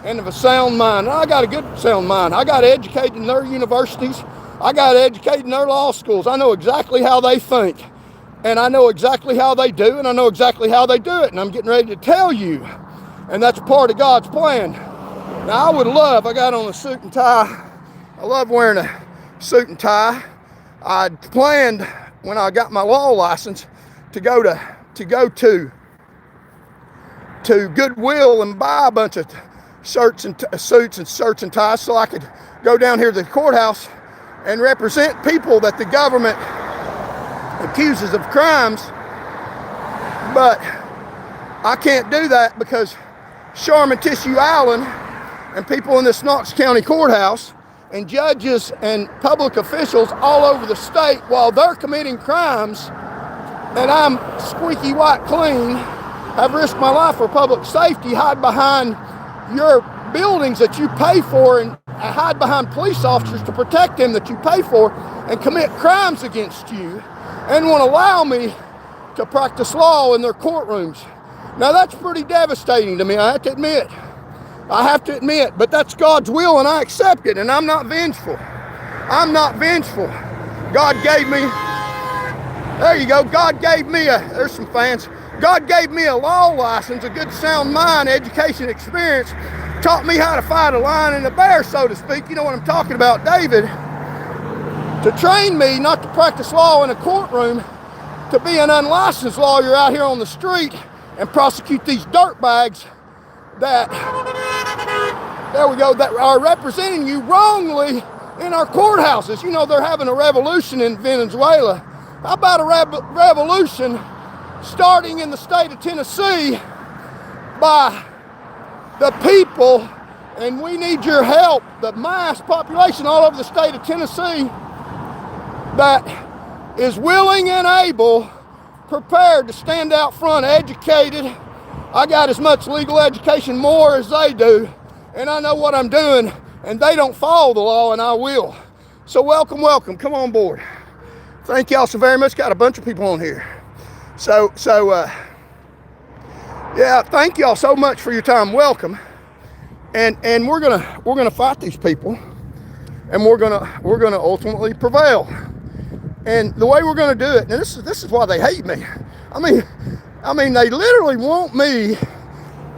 and of a sound mind. And I got a good sound mind. I got educated in their universities. I got educated in their law schools. I know exactly how they think. And I know exactly how they do, and I know exactly how they do it. And I'm getting ready to tell you. And that's part of God's plan. Now, I got on a suit and tie. I love wearing a suit and tie. I planned when I got my law license to go to Goodwill and buy a bunch of suits and shirts and ties so I could go down here to the courthouse and represent people that the government accuses of crimes. But I can't do that because Sharman Tissue Island and people in this Knox County courthouse and judges and public officials all over the state, while they're committing crimes and I'm squeaky white clean, have risked my life for public safety, hide behind your buildings that you pay for and hide behind police officers to protect them that you pay for and commit crimes against you and won't allow me to practice law in their courtrooms. Now that's pretty devastating to me, I have to admit. But that's God's will and I accept it, and I'm not vengeful. God gave me, there you go, there's some fans. God gave me a law license, a good sound mind, education, experience, taught me how to fight a lion and a bear, so to speak. You know what I'm talking about, David. To train me not to practice law in a courtroom, to be an unlicensed lawyer out here on the street and prosecute these dirtbags that are representing you wrongly in our courthouses. You know, they're having a revolution in Venezuela. How about a revolution starting in the state of Tennessee by the people, and we need your help, the mass population all over the state of Tennessee that is willing and able, prepared to stand out front, educated. I got as much legal education more as they do, and I know what I'm doing, and they don't follow the law, and I will. So welcome, come on board. Thank y'all so very much. Got a bunch of people on here. So yeah, thank y'all so much for your time. Welcome. And we're gonna fight these people, and we're gonna ultimately prevail. And the way we're gonna do it, and this is why they hate me. I mean, they literally want me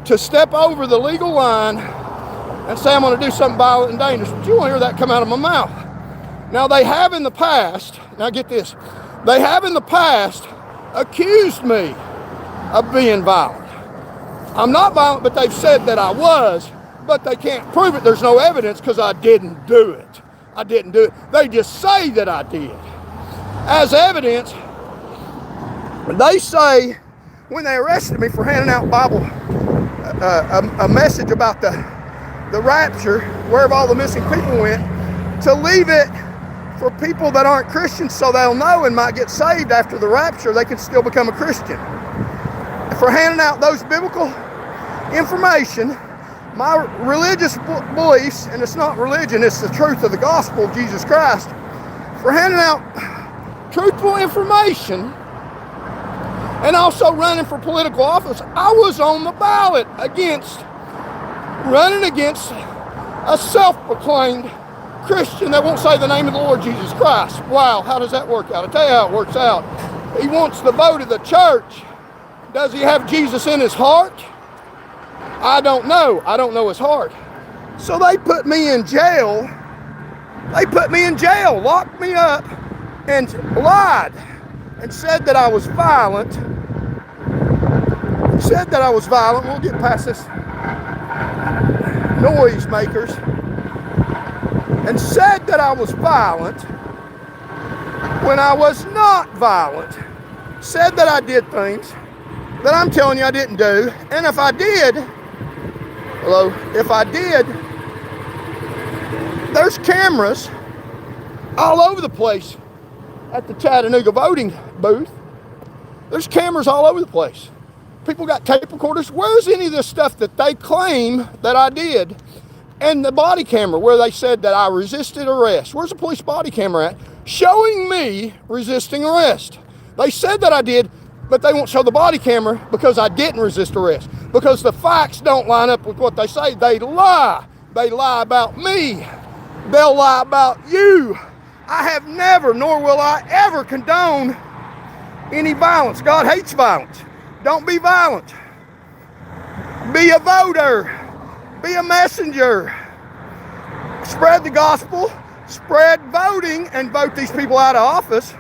to step over the legal line and say I'm gonna do something violent and dangerous. But you won't hear that come out of my mouth. Now, they have in the past, now get this, they have in the past accused me of being violent. I'm not violent, but they've said that I was, but they can't prove it. There's no evidence because I didn't do it. I didn't do it. They just say that I did. As evidence, they say when they arrested me for handing out Bible, a message about the rapture, where all the missing people went, to leave it for people that aren't Christians so they'll know and might get saved after the rapture, they can still become a Christian. For handing out those biblical information, my religious beliefs, and it's not religion, it's the truth of the gospel of Jesus Christ, for handing out truthful information and also running for political office, I was on the ballot running against a self-proclaimed Christian that won't say the name of the Lord Jesus Christ. Wow, how does that work out? I'll tell you how it works out. He wants the vote of the church. Does he have Jesus in his heart? I don't know. I don't know his heart. So they put me in jail. Locked me up, and lied, and said that I was violent. We'll get past this noise makers. And said that I was violent when I was not violent. Said that I did things that I'm telling you I didn't do. And if I did, there's cameras all over the place at the Chattanooga voting booth. There's cameras all over the place. People got tape recorders. Where's any of this stuff that they claim that I did? And the body camera where they said that I resisted arrest. Where's the police body camera at? Showing me resisting arrest. They said that I did, but they won't show the body camera because I didn't resist arrest. Because the facts don't line up with what they say. They lie. They lie about me. They'll lie about you. I have never, nor will I ever condone any violence. God hates violence. Don't be violent. Be a voter. Be a messenger. Spread the gospel. Spread voting and vote these people out of office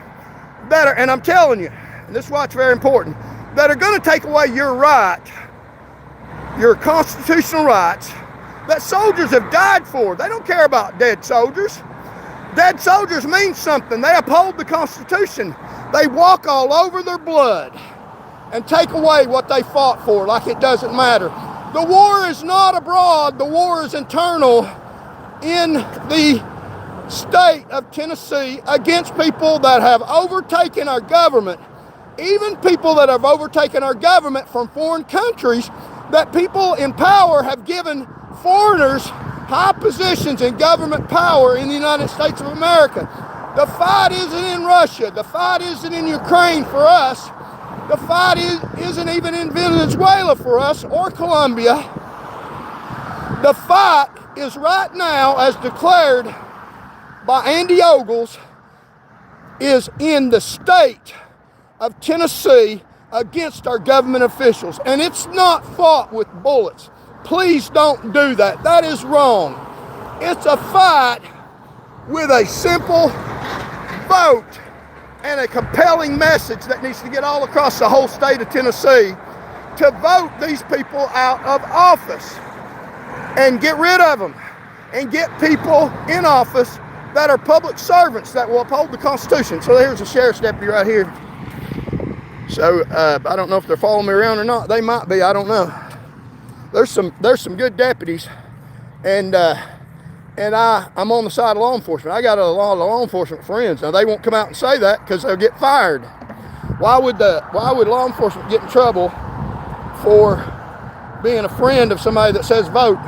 that are, and I'm telling you, and this is why it's very important, that are going to take away your right, your constitutional rights that soldiers have died for. They don't care about dead soldiers. Dead soldiers mean something. They uphold the Constitution. They walk all over their blood and take away what they fought for like it doesn't matter. The war is not abroad. The war is internal in the state of Tennessee against people that have overtaken our government. Even people that have overtaken our government from foreign countries, that people in power have given foreigners high positions in government power in the United States of America. The fight isn't in Russia. The fight isn't in Ukraine for us. The fight isn't even in Venezuela for us or Colombia. The fight is right now, as declared by Andy Ogles, is in the state of Tennessee against our government officials. And it's not fought with bullets. Please don't do that. That is wrong. It's a fight with a simple vote and a compelling message that needs to get all across the whole state of Tennessee to vote these people out of office and get rid of them and get people in office that are public servants that will uphold the Constitution. So here's a sheriff's deputy right here. So I don't know if they're following me around or not. They might be, I don't know. There's some good deputies, and I'm on the side of law enforcement. I got a lot of law enforcement friends. Now they won't come out and say that because they'll get fired. Why would law enforcement get in trouble for being a friend of somebody that says vote?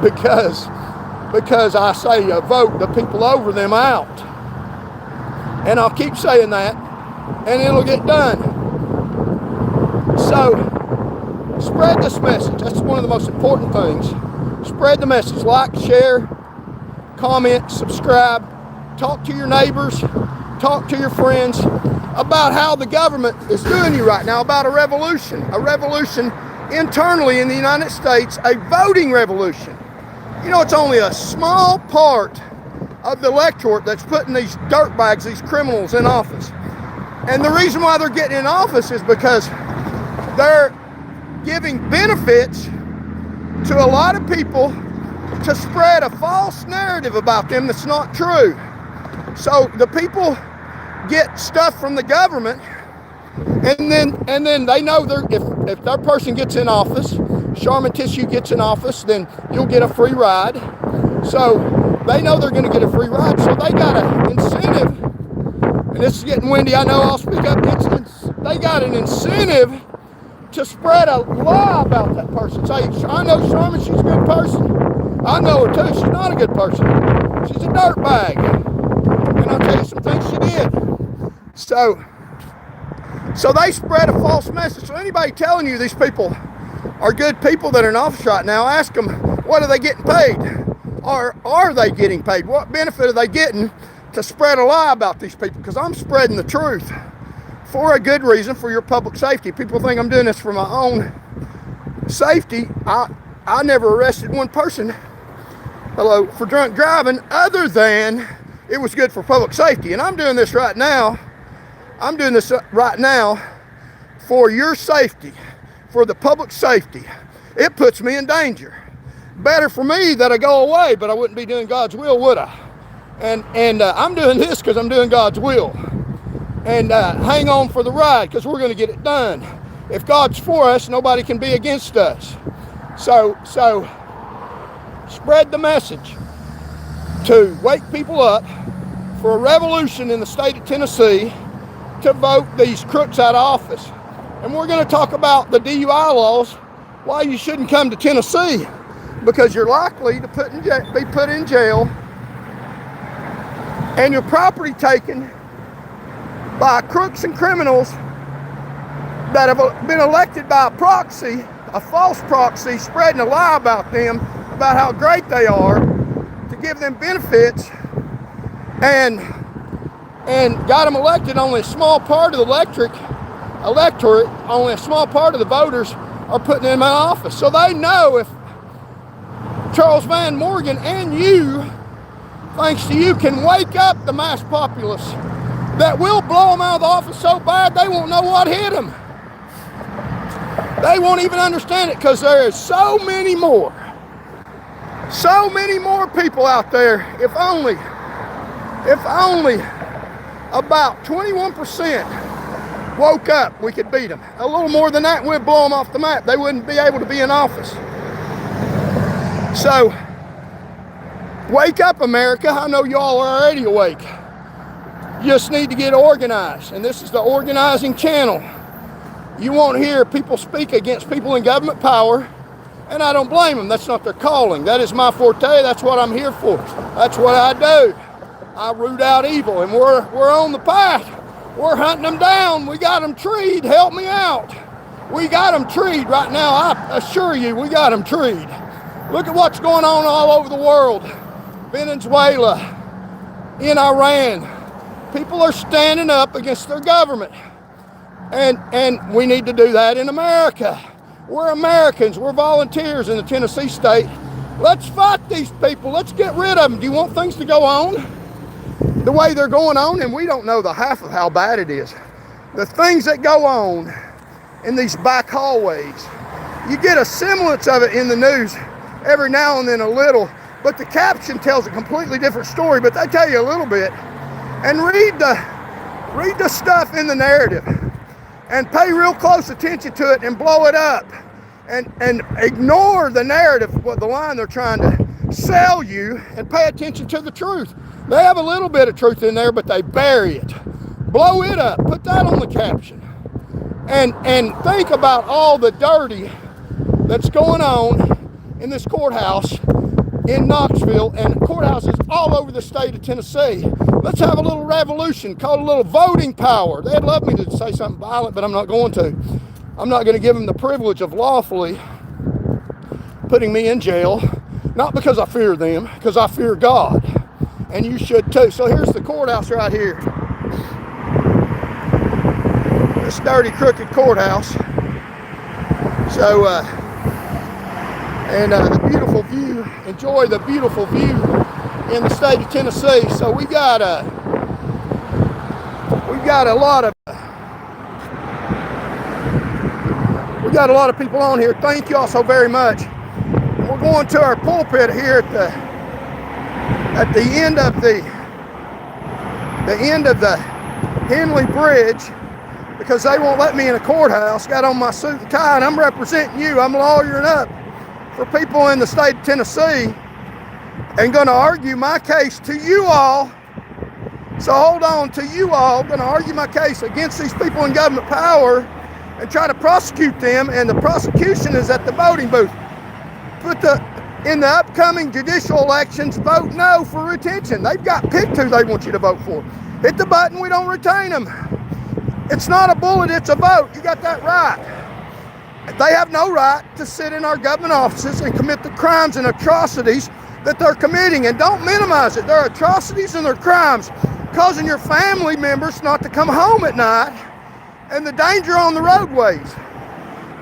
because I say vote the people over them out. And I'll keep saying that, and it'll get done. So spread this message. That's one of the most important things. Spread the message. Like, share, comment, subscribe. Talk to your neighbors. Talk to your friends about how the government is doing you right now, about a revolution internally in the United States, a voting revolution. You know, it's only a small part of the electorate that's putting these dirtbags, these criminals in office. And the reason why they're getting in office is because they're giving benefits to a lot of people to spread a false narrative about them that's not true. So the people get stuff from the government, and then they know if their person gets in office, Sharman Tissue gets in office, then you'll get a free ride. So they know they're going to get a free ride, so they got an incentive. And this is getting windy, I know, I'll speak up. They got an incentive to spread a lie about that person. Say, I know Sharman, she's a good person. I know her too, she's not a good person. She's a dirtbag. And I'll tell you some things she did. So they spread a false message. So anybody telling you these people are good people that are in office right now, ask them, what are they getting paid? Or are they getting paid? What benefit are they getting to spread a lie about these people? Because I'm spreading the truth for a good reason, for your public safety. People think I'm doing this for my own safety. I never arrested one person, for drunk driving, other than it was good for public safety. And I'm doing this right now. I'm doing this right now for your safety, for the public safety. It puts me in danger. Better for me that I go away, but I wouldn't be doing God's will, would I? And I'm doing this because I'm doing God's will. And hang on for the ride, because we're going to get it done. If God's for us, nobody can be against us. So spread the message to wake people up for a revolution in the state of Tennessee to vote these crooks out of office. And we're going to talk about the DUI laws, why you shouldn't come to Tennessee, because you're likely to be put in jail and your property taken by crooks and criminals that have been elected by a proxy, a false proxy, spreading a lie about them, about how great they are, to give them benefits, and got them elected. Only a small part of the electorate, only a small part of the voters are putting them in office. So they know if Charles Van Morgan and you, thanks to you, can wake up the mass populace, that will blow them out of the office so bad they won't know what hit them. They won't even understand it, because there is so many more people out there. If only about 21% woke up, we could beat them. A little more than that, we'd blow them off the map. They wouldn't be able to be in office. So, wake up, America. I know y'all are already awake. You just need to get organized, and this is the organizing channel. You won't hear people speak against people in government power, and I don't blame them. That's not their calling. That is my forte. That's what I'm here for. That's what I do. I root out evil, and we're on the path. We're hunting them down. We got them treed. Help me out. We got them treed right now. I assure you, we got them treed. Look at what's going on all over the world. Venezuela, in Iran. People are standing up against their government. And we need to do that in America. We're Americans. We're volunteers in the Tennessee state. Let's fight these people. Let's get rid of them. Do you want things to go on the way they're going on? And we don't know the half of how bad it is. The things that go on in these back hallways. You get a semblance of it in the news every now and then, a little, but the caption tells a completely different story, but they tell you a little bit. And read the stuff in the narrative and pay real close attention to it and blow it up and ignore the narrative, what the line they're trying to sell you, and pay attention to the truth. They have a little bit of truth in there, but they bury it. Blow it up, put that on the caption, and think about all the dirty that's going on in this courthouse in Knoxville and courthouses all over the state of Tennessee. Let's have a little revolution, call it a little voting power. They'd love me to say something violent, but I'm not going to. I'm not going to give them the privilege of lawfully putting me in jail, not because I fear them, because I fear God, and you should too. So here's the courthouse right here. This dirty, crooked courthouse. So, the beautiful view, enjoy the beautiful view in the state of Tennessee. So we got a lot of people on here. Thank you all so very much. We're going to our pulpit here at the end of the Henley Bridge, because they won't let me in the courthouse. Got on my suit and tie, and I'm representing you. I'm lawyering up for people in the state of Tennessee and going to argue my case to you all. So hold on to you all. I'm going to argue my case against these people in government power and try to prosecute them. And the prosecution is at the voting booth. In the upcoming judicial elections, vote no for retention. They've got picked who they want you to vote for. Hit the button, we don't retain them. It's not a bullet, it's a vote. You got that right. They have no right to sit in our government offices and commit the crimes and atrocities that they're committing. And don't minimize it. They're atrocities and they're crimes, causing your family members not to come home at night and the danger on the roadways.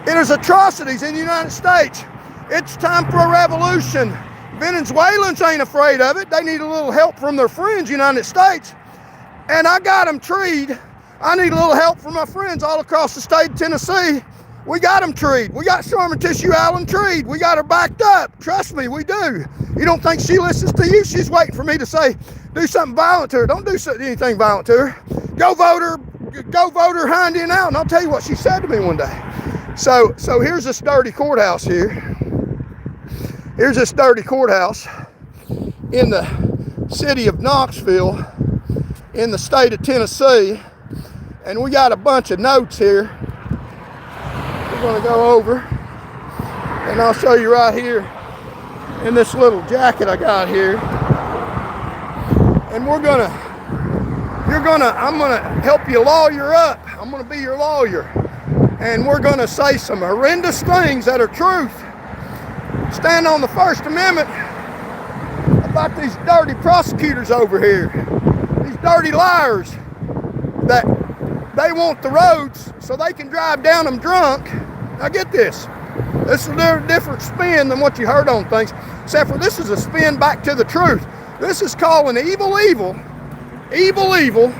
It is atrocities in the United States. It's time for a revolution. Venezuelans ain't afraid of it. They need a little help from their friends, United States. And I got them treed. I need a little help from my friends all across the state of Tennessee. We got them treed. We got Sharman Tissue Allen treed. We got her backed up. Trust me, we do. You don't think she listens to you? She's waiting for me to say, do something violent to her. Don't do anything violent to her. Go vote her hind end out. And I'll tell you what she said to me one day. So here's this dirty courthouse here. Here's this dirty courthouse in the city of Knoxville in the state of Tennessee. And we got a bunch of notes here we're going to go over. And I'll show you right here in this little jacket I got here. And I'm going to help you lawyer up. I'm going to be your lawyer. And we're going to say some horrendous things that are truth. Stand on the First Amendment about these dirty prosecutors over here, these dirty liars that they want the roads so they can drive down them drunk. Now get this. This is a different spin than what you heard on things, except for this is a spin back to the truth. This is calling evil, evil, evil, evil,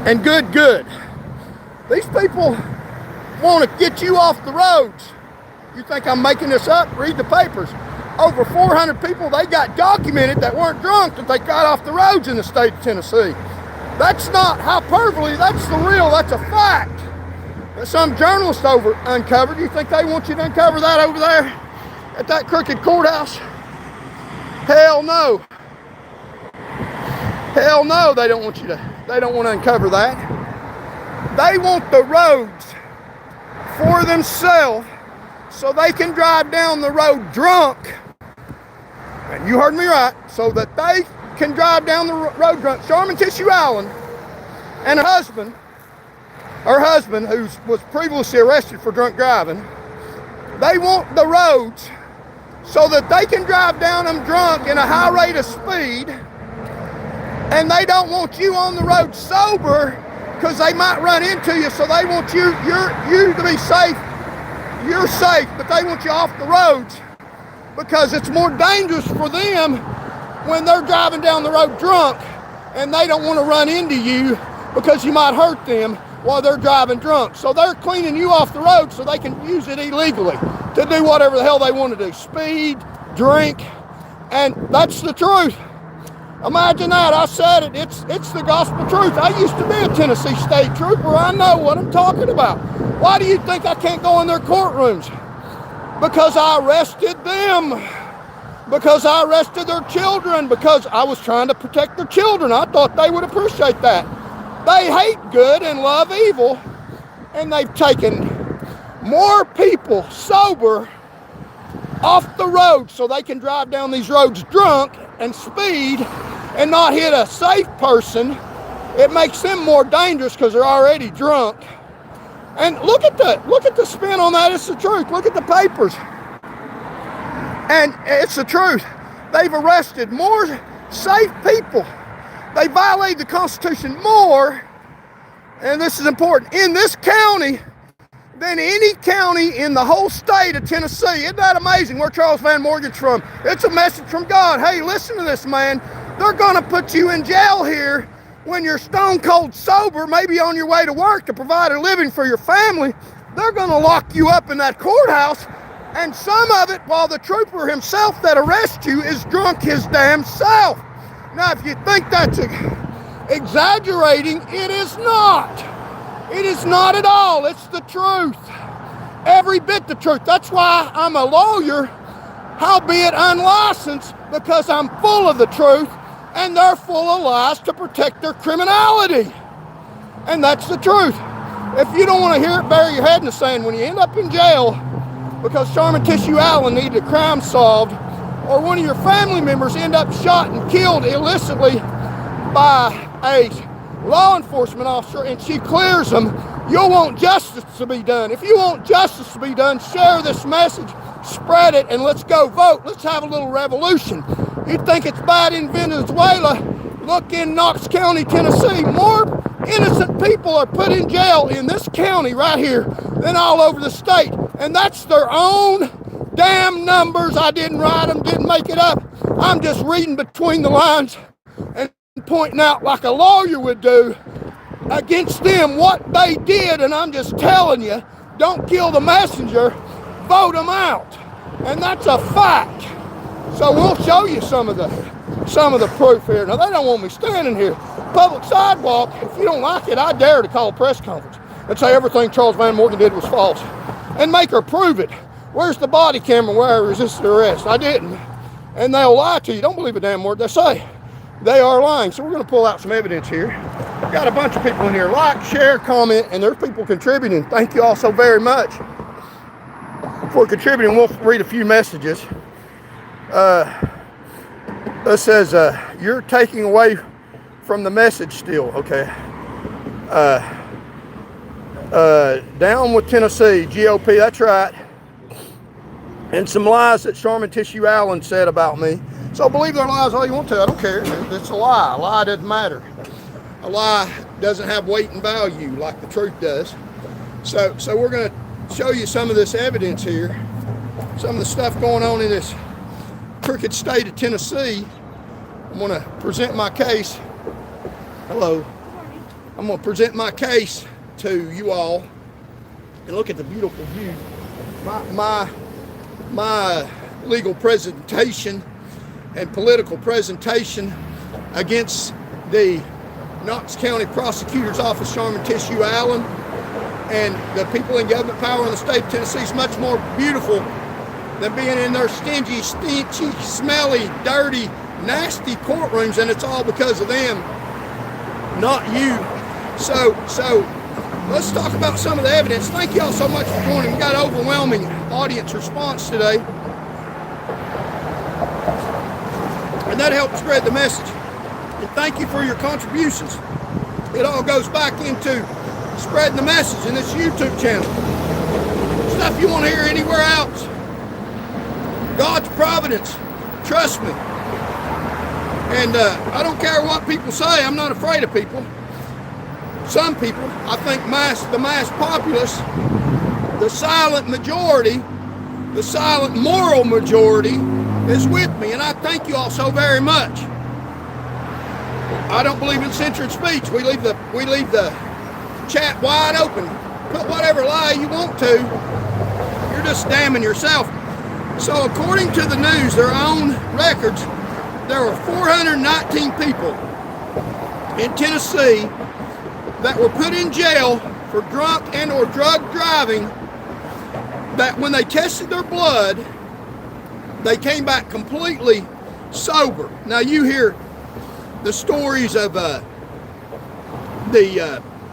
and good, good. These people want to get you off the roads. You think I'm making this up? Read the papers. Over 400 people they got documented that weren't drunk that they got off the roads in the state of Tennessee. That's not hyperbole, that's the real, that's a fact. That some journalist uncovered. You think they want you to uncover that over there at that crooked courthouse? Hell no. Hell no, they don't want to uncover that. They want the roads for themselves so they can drive down the road drunk. And you heard me right, so that they can drive down the road drunk. Sharman Tissue Allen and her husband, who was previously arrested for drunk driving, they want the roads so that they can drive down them drunk in a high rate of speed, and they don't want you on the road sober because they might run into you, so they want you to be safe. You're safe, but they want you off the roads because it's more dangerous for them when they're driving down the road drunk, and they don't want to run into you because you might hurt them while they're driving drunk. So they're cleaning you off the road so they can use it illegally to do whatever the hell they want to do. Speed, drink, and that's the truth. Imagine that. I said it. It's the gospel truth. I used to be a Tennessee state trooper. I know what I'm talking about. Why do you think I can't go in their courtrooms? Because I arrested them. Because I arrested their children. Because I was trying to protect their children. I thought they would appreciate that. They hate good and love evil. And they've taken more people sober off the road so they can drive down these roads drunk and speed and not hit a safe person. It makes them more dangerous because they're already drunk. And look at the spin on that. It's the truth. Look at the papers. And it's the truth. They've arrested more safe people. They violated the Constitution more, and this is important, in this county than any county in the whole state of Tennessee. Isn't that amazing where Charles Van Morgan's from? It's a message from God. Hey, listen to this, man. They're going to put you in jail here when you're stone cold sober, maybe on your way to work to provide a living for your family. They're going to lock you up in that courthouse, and some of it while the trooper himself that arrests you is drunk his damn self. Now, if you think that's exaggerating, it is not. It is not at all. It's the truth. Every bit the truth. That's why I'm a lawyer, howbeit unlicensed, because I'm full of the truth, and they're full of lies to protect their criminality. And that's the truth. If you don't want to hear it, bury your head in the sand. When you end up in jail because Sharman Tissue Allen needed a crime solved, or one of your family members end up shot and killed illicitly by a law enforcement officer and she clears them, you'll want justice to be done. If you want justice to be done, share this message, spread it, and let's go vote. Let's have a little revolution. You think it's bad in Venezuela? Look in Knox County, Tennessee. More innocent people are put in jail in this county right here than all over the state. And that's their own damn numbers. I didn't write them, didn't make it up. I'm just reading between the lines and pointing out like a lawyer would do against them what they did. And I'm just telling you, don't kill the messenger, vote them out. And that's a fact. So we'll show you some of the proof here. Now, they don't want me standing here. Public sidewalk, if you don't like it, I dare to call a press conference and say everything Charles Van Morgan did was false. And make her prove it. Where's the body camera where I resisted arrest? I didn't. And they'll lie to you. Don't believe a damn word they say. They are lying. So we're going to pull out some evidence here. Got a bunch of people in here. Like, share, comment, and there's people contributing. Thank you all so very much for contributing. We'll read a few messages. It says, you're taking away from the message still. Okay. Down with Tennessee, GOP, that's right. And some lies that Sharman Tissue Allen said about me. So believe their lies all you want to. I don't care. It's a lie. A lie doesn't matter. A lie doesn't have weight and value like the truth does. So we're going to show you some of this evidence here. Some of the stuff going on in this crooked state of Tennessee. I'm going to present my case. Hello. I'm going to present my case to you all. And look at the beautiful view. My legal presentation and political presentation against the Knox County Prosecutor's Office, Sharman Tissue Allen, and the people in government power in the state of Tennessee is much more beautiful than being in their stingy, stinchy, smelly, dirty, nasty courtrooms, and it's all because of them, not you. So let's talk about some of the evidence. Thank you all so much for joining. We got overwhelming audience response today. And that helped spread the message. And thank you for your contributions. It all goes back into spreading the message in this YouTube channel. Stuff you won't hear anywhere else. God's providence. Trust me. And I don't care what people say. I'm not afraid of people. Some people, I think the mass populace, the silent majority, the silent moral majority is with me, and I thank you all so very much. I don't believe in censored speech. We leave the chat wide open. Put whatever lie you want to. You're just damning yourself. So according to the news, their own records, there were 419 people in Tennessee that were put in jail for drunk and or drug driving, that when they tested their blood, they came back completely sober. Now you hear the stories of the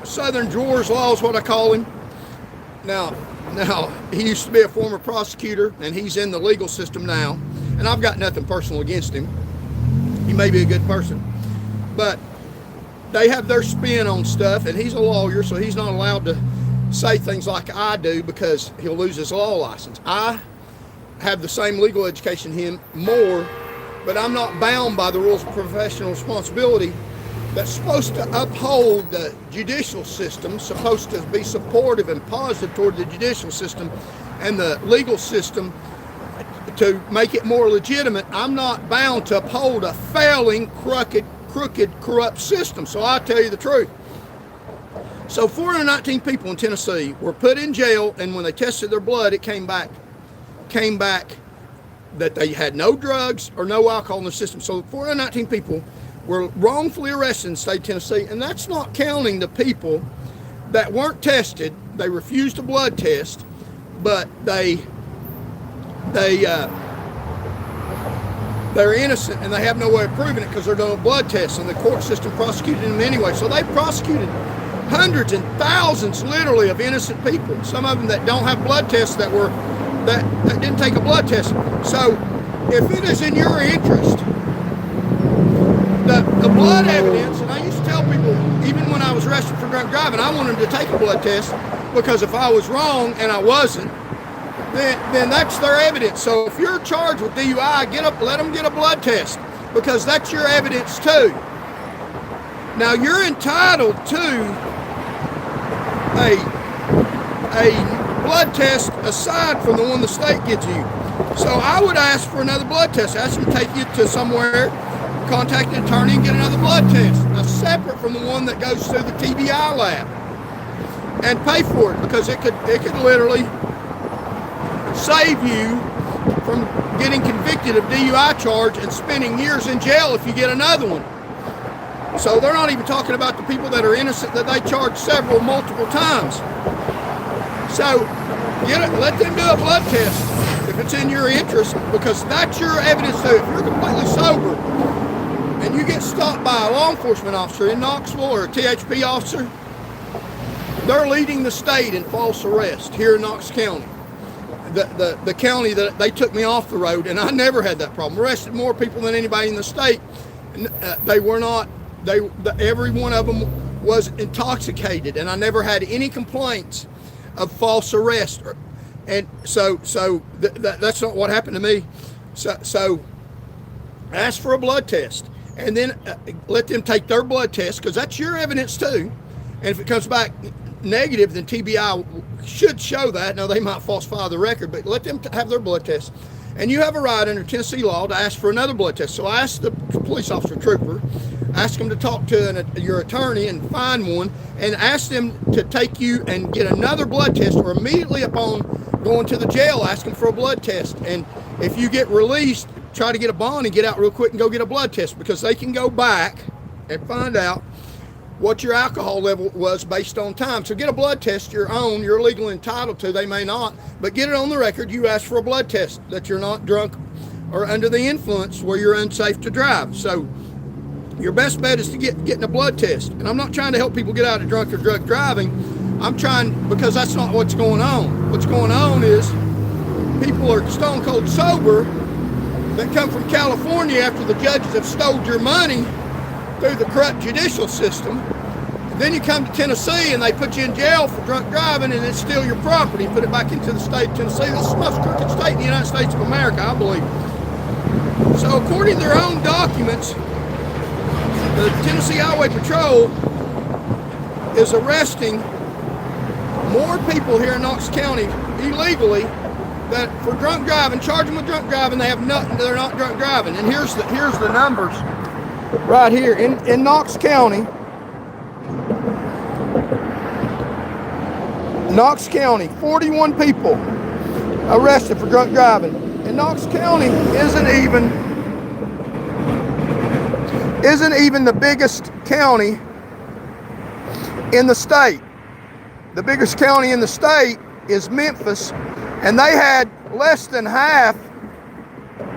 Southern Drawers Law is what I call him. Now he used to be a former prosecutor and he's in the legal system now. And I've got nothing personal against him. He may be a good person, but they have their spin on stuff, and he's a lawyer, so he's not allowed to say things like I do because he'll lose his law license. I have the same legal education him more, but I'm not bound by the rules of professional responsibility that's supposed to uphold the judicial system, supposed to be supportive and positive toward the judicial system and the legal system to make it more legitimate, I'm not bound to uphold a failing, crooked, corrupt system. So I'll tell you the truth. So 419 people in Tennessee were put in jail, and when they tested their blood, it came back that they had no drugs or no alcohol in the system. So 419 people were wrongfully arrested in the state of Tennessee, and that's not counting the people that weren't tested. They refused a blood test, but they're innocent, and they have no way of proving it because they're doing a blood test, and the court system prosecuted them anyway. So they prosecuted hundreds and thousands, literally, of innocent people. Some of them that don't have blood tests that didn't take a blood test. So if it is in your interest, the blood evidence, and I used to tell people, even when I was arrested for drunk driving, I wanted to take a blood test because if I was wrong and I wasn't, then that's their evidence. So if you're charged with DUI, let them get a blood test because that's your evidence too. Now you're entitled to a blood test aside from the one the state gives you. So I would ask for another blood test. Ask them to take you to somewhere, contact an attorney and get another blood test. Now separate from the one that goes through the TBI lab. And pay for it because it could literally save you from getting convicted of DUI charge and spending years in jail if you get another one. So they're not even talking about the people that are innocent that they charge multiple times. So let them do a blood test if it's in your interest because that's your evidence too. If you're completely sober and you get stopped by a law enforcement officer in Knoxville or a THP officer, they're leading the state in false arrest here in Knox County. The county that they took me off the road, and I never had that problem. Arrested more people than anybody in the state. They were not. Every one of them was intoxicated, and I never had any complaints of false arrest. And so that's not what happened to me. So ask for a blood test, and then let them take their blood test because that's your evidence too. And if it comes back negative, then TBI should show that. Now they might falsify the record, but let them have their blood test. And you have a right under Tennessee law to ask for another blood test. So I asked the police officer trooper, ask them to talk to your attorney and find one, and ask them to take you and get another blood test, or immediately upon going to the jail, ask them for a blood test. And if you get released, try to get a bond and get out real quick and go get a blood test because they can go back and find out what your alcohol level was based on time. So get a blood test your own. You're legally entitled to. They may not, but get it on the record. You ask for a blood test that you're not drunk or under the influence where you're unsafe to drive. So your best bet is to getting a blood test. And I'm not trying to help people get out of drunk or drug driving. I'm trying, because that's not what's going on. What's going on is people are stone cold sober that come from California after the judges have stole your money through the corrupt judicial system. Then you come to Tennessee and they put you in jail for drunk driving and then steal your property and put it back into the state of Tennessee. This is the most crooked state in the United States of America, I believe. So according to their own documents, the Tennessee Highway Patrol is arresting more people here in Knox County illegally that for drunk driving, charge them with drunk driving, they have nothing, they're not drunk driving. And here's the numbers. Right here in Knox County, 41 people arrested for drunk driving. And Knox County isn't even the biggest county in the state. The biggest county in the state is Memphis, and they had less than half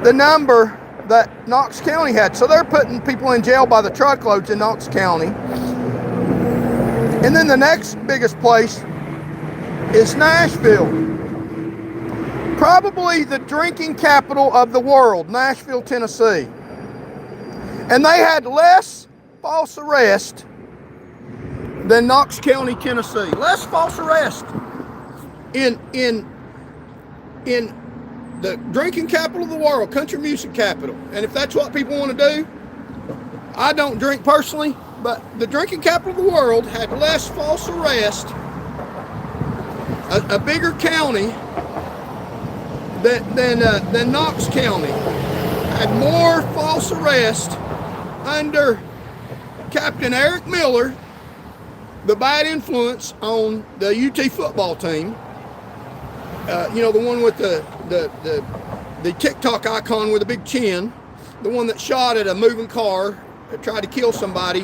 the number that Knox County had. So they're putting people in jail by the truckloads in Knox County. And then the next biggest place is Nashville. Probably the drinking capital of the world, Nashville, Tennessee. And they had less false arrest than Knox County, Tennessee. Less false arrest in the drinking capital of the world, country music capital. And if that's what people want to do, I don't drink personally, But the drinking capital of the world had less false arrests, a bigger county than Knox County. Had more false arrests under Captain Eric Miller, the bad influence on the UT football team. You know, the one with the TikTok icon with a big chin, the one that shot at a moving car, tried to kill somebody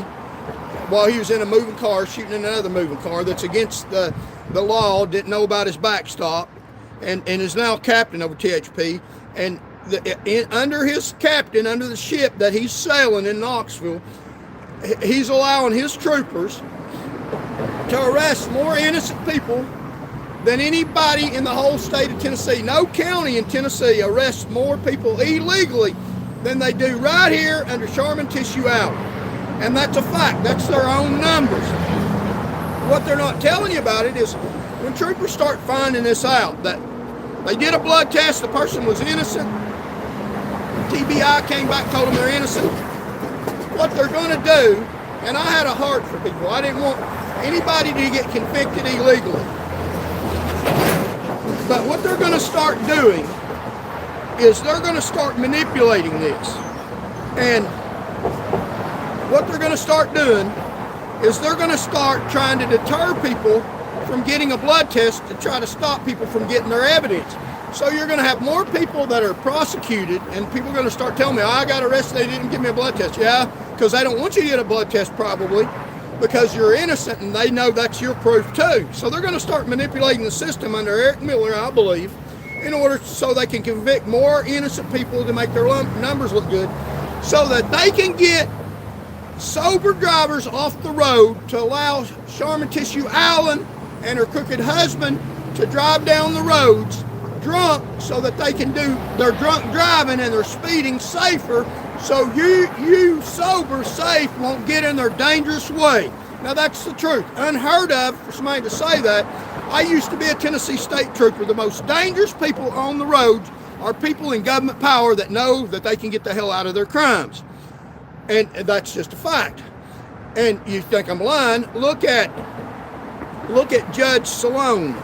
while he was in a moving car, shooting in another moving car that's against the law, didn't know about his backstop, and is now captain over THP. And under his captain, under the ship that he's sailing in Knoxville, he's allowing his troopers to arrest more innocent people than anybody in the whole state of Tennessee. No county in Tennessee arrests more people illegally than they do right here under Sharman Tissue Allen. And that's a fact. That's their own numbers. What they're not telling you about it is when troopers start finding this out, that they did a blood test, the person was innocent, TBI came back, told them they're innocent. What they're going to do, and I had a heart for people. I didn't want anybody to get convicted illegally. But what they're going to start doing is they're going to start manipulating this. And what they're going to start doing is they're going to start trying to deter people from getting a blood test to try to stop people from getting their evidence. So you're going to have more people that are prosecuted, and people are going to start telling me, oh, I got arrested, they didn't give me a blood test. Yeah, because they don't want you to get a blood test probably because you're innocent, and they know that's your proof too. So they're going to start manipulating the system under Eric Miller, I believe, in order so they can convict more innocent people to make their numbers look good, so that they can get sober drivers off the road to allow Sharman Tissue Allen and her crooked husband to drive down the roads drunk, so that they can do their drunk driving and their speeding safer, so you sober, safe, won't get in their dangerous way. Now that's the truth. Unheard of for somebody to say that. I used to be a Tennessee state trooper. The most dangerous people on the roads are people in government power that know that they can get the hell out of their crimes. And that's just a fact. And you think I'm lying? Look at Judge Salone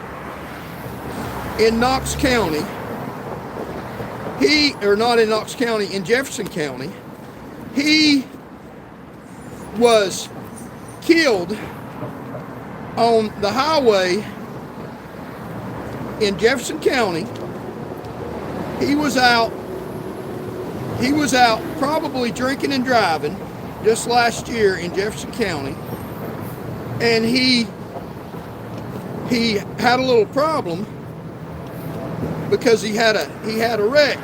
in Knox County. Not in Knox County, in Jefferson County. He was killed on the highway in Jefferson County. He was out probably drinking and driving just last year in Jefferson County, and he had a little problem because he had a wreck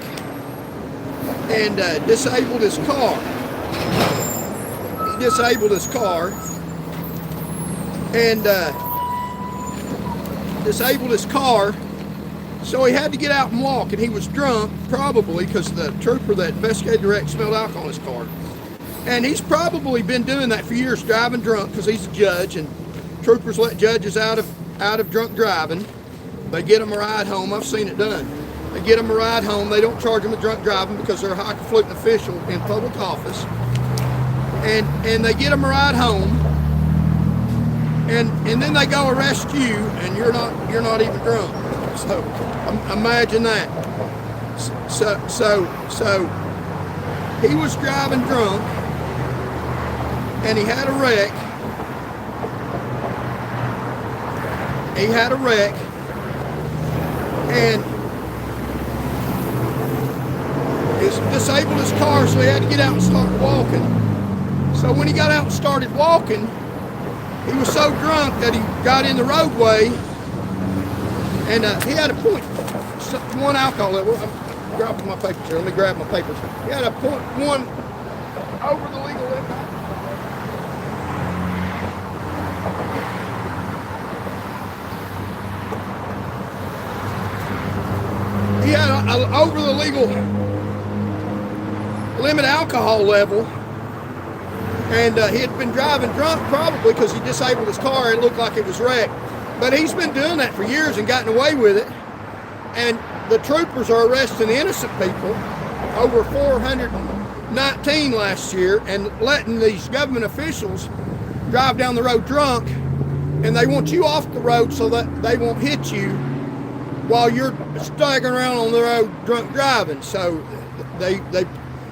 and disabled his car. He disabled his car and so he had to get out and walk, and he was drunk, probably because the trooper that investigated the wreck smelled alcohol in his car. And he's probably been doing that for years, driving drunk, because he's a judge, and troopers let judges out of drunk driving. They get them a ride home. I've seen it done. They get them a ride home. They don't charge them with drunk driving because they're a high-confluent official in public office. And they get them a ride home, and then they go arrest you, and you're not even drunk. So imagine that. So he was driving drunk, and he had a wreck. And he disabled his car, so he had to get out and start walking. So when he got out and started walking, he was so drunk that he got in the roadway, and he had a 0.1 alcohol level. I'm dropping my papers here. Let me grab my papers. He had a 0.1 over the legal limit. He had a over the legal limit alcohol level, and he had been driving drunk probably because he disabled his car. It looked like it was wrecked, but he's been doing that for years and gotten away with it. And the troopers are arresting innocent people. Over 400 19 last year and letting these government officials drive down the road drunk, and they want you off the road so that they won't hit you while you're staggering around on the road drunk driving. So they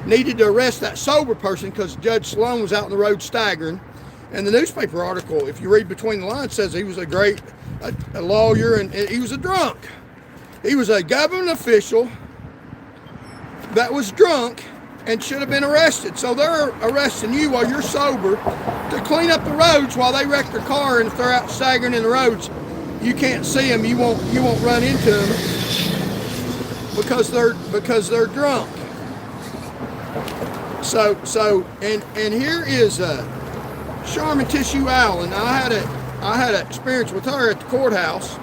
needed to arrest that sober person because Judge Sloan was out on the road staggering. And the newspaper article, if you read between the lines, says he was a great a lawyer and he was a drunk. He was a government official that was drunk and should have been arrested. So they're arresting you while you're sober to clean up the roads while they wreck their car, and if they're out staggering in the roads, you can't see them, you won't run into them because they're drunk. So and here is Sharman Tissue Allen. I had an experience with her at the courthouse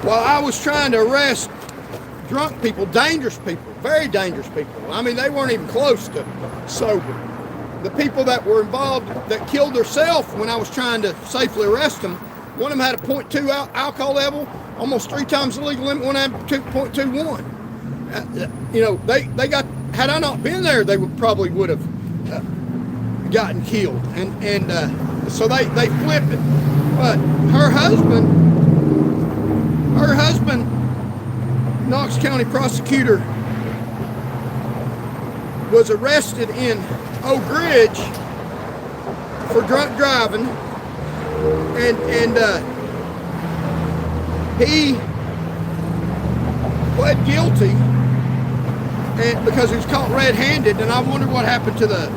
while I was trying to arrest drunk people, dangerous people, very dangerous people. I mean, they weren't even close to sober. The people that were involved that killed themselves when I was trying to safely arrest them, one of them had a 0.2 alcohol level, almost 3 times the legal limit. One had 2.21. You know, they got. Had I not been there, they probably would have gotten killed. And so they flipped it. But her husband, Knox County prosecutor, was arrested in Oak Ridge for drunk driving, and he pled guilty, and because he was caught red-handed. And I wondered what happened to the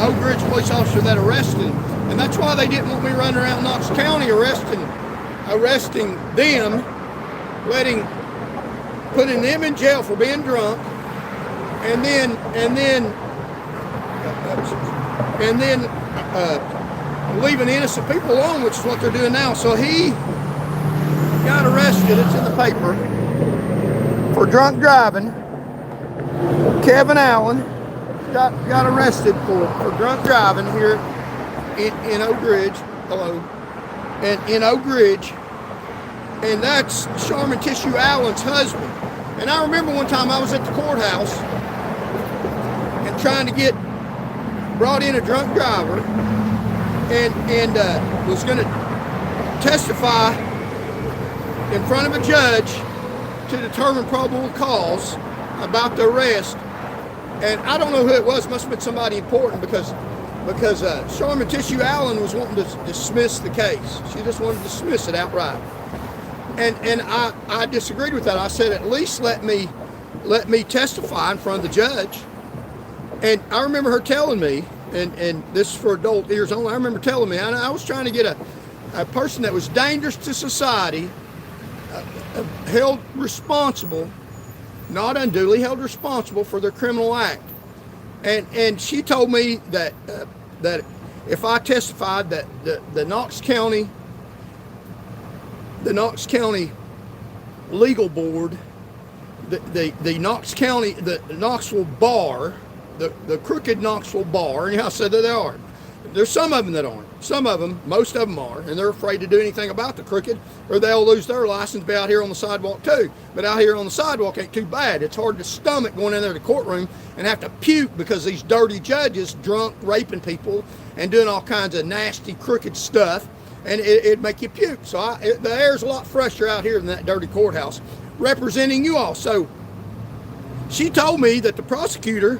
Oak Ridge police officer that arrested him, and that's why they didn't want me running around Knox County arresting them, putting them in jail for being drunk, and then leaving innocent people alone, which is what they're doing now. So he got arrested. It's in the paper for drunk driving. Kevin Allen got arrested for drunk driving here in Oak Ridge. Hello, and in Oak Ridge, and that's Sharman Tissue Allen's husband. And I remember one time I was at the courthouse and trying to get brought in a drunk driver, and was going to testify in front of a judge to determine probable cause about the arrest. And I don't know who it was. Must have been somebody important because Sharman Tissue Allen was wanting to dismiss the case. She just wanted to dismiss it outright. And I disagreed with that. I said, at least let me testify in front of the judge. And I remember her telling me, and this is for adult ears only, I remember telling me, I was trying to get a person that was dangerous to society, held responsible, not unduly held responsible for their criminal act. And she told me that if I testified that the Knox County Legal Board, the Knox County, the Knoxville Bar, the crooked Knoxville Bar, and I said that they are. There's some of them that aren't. Some of them, most of them are, and they're afraid to do anything about the crooked, or they'll lose their license, be out here on the sidewalk too. But out here on the sidewalk ain't too bad. It's hard to stomach going in there to the courtroom and have to puke because these dirty judges drunk, raping people, and doing all kinds of nasty, crooked stuff, and it'd make you puke. So the air's a lot fresher out here than that dirty courthouse, representing you all. So she told me that the prosecutor,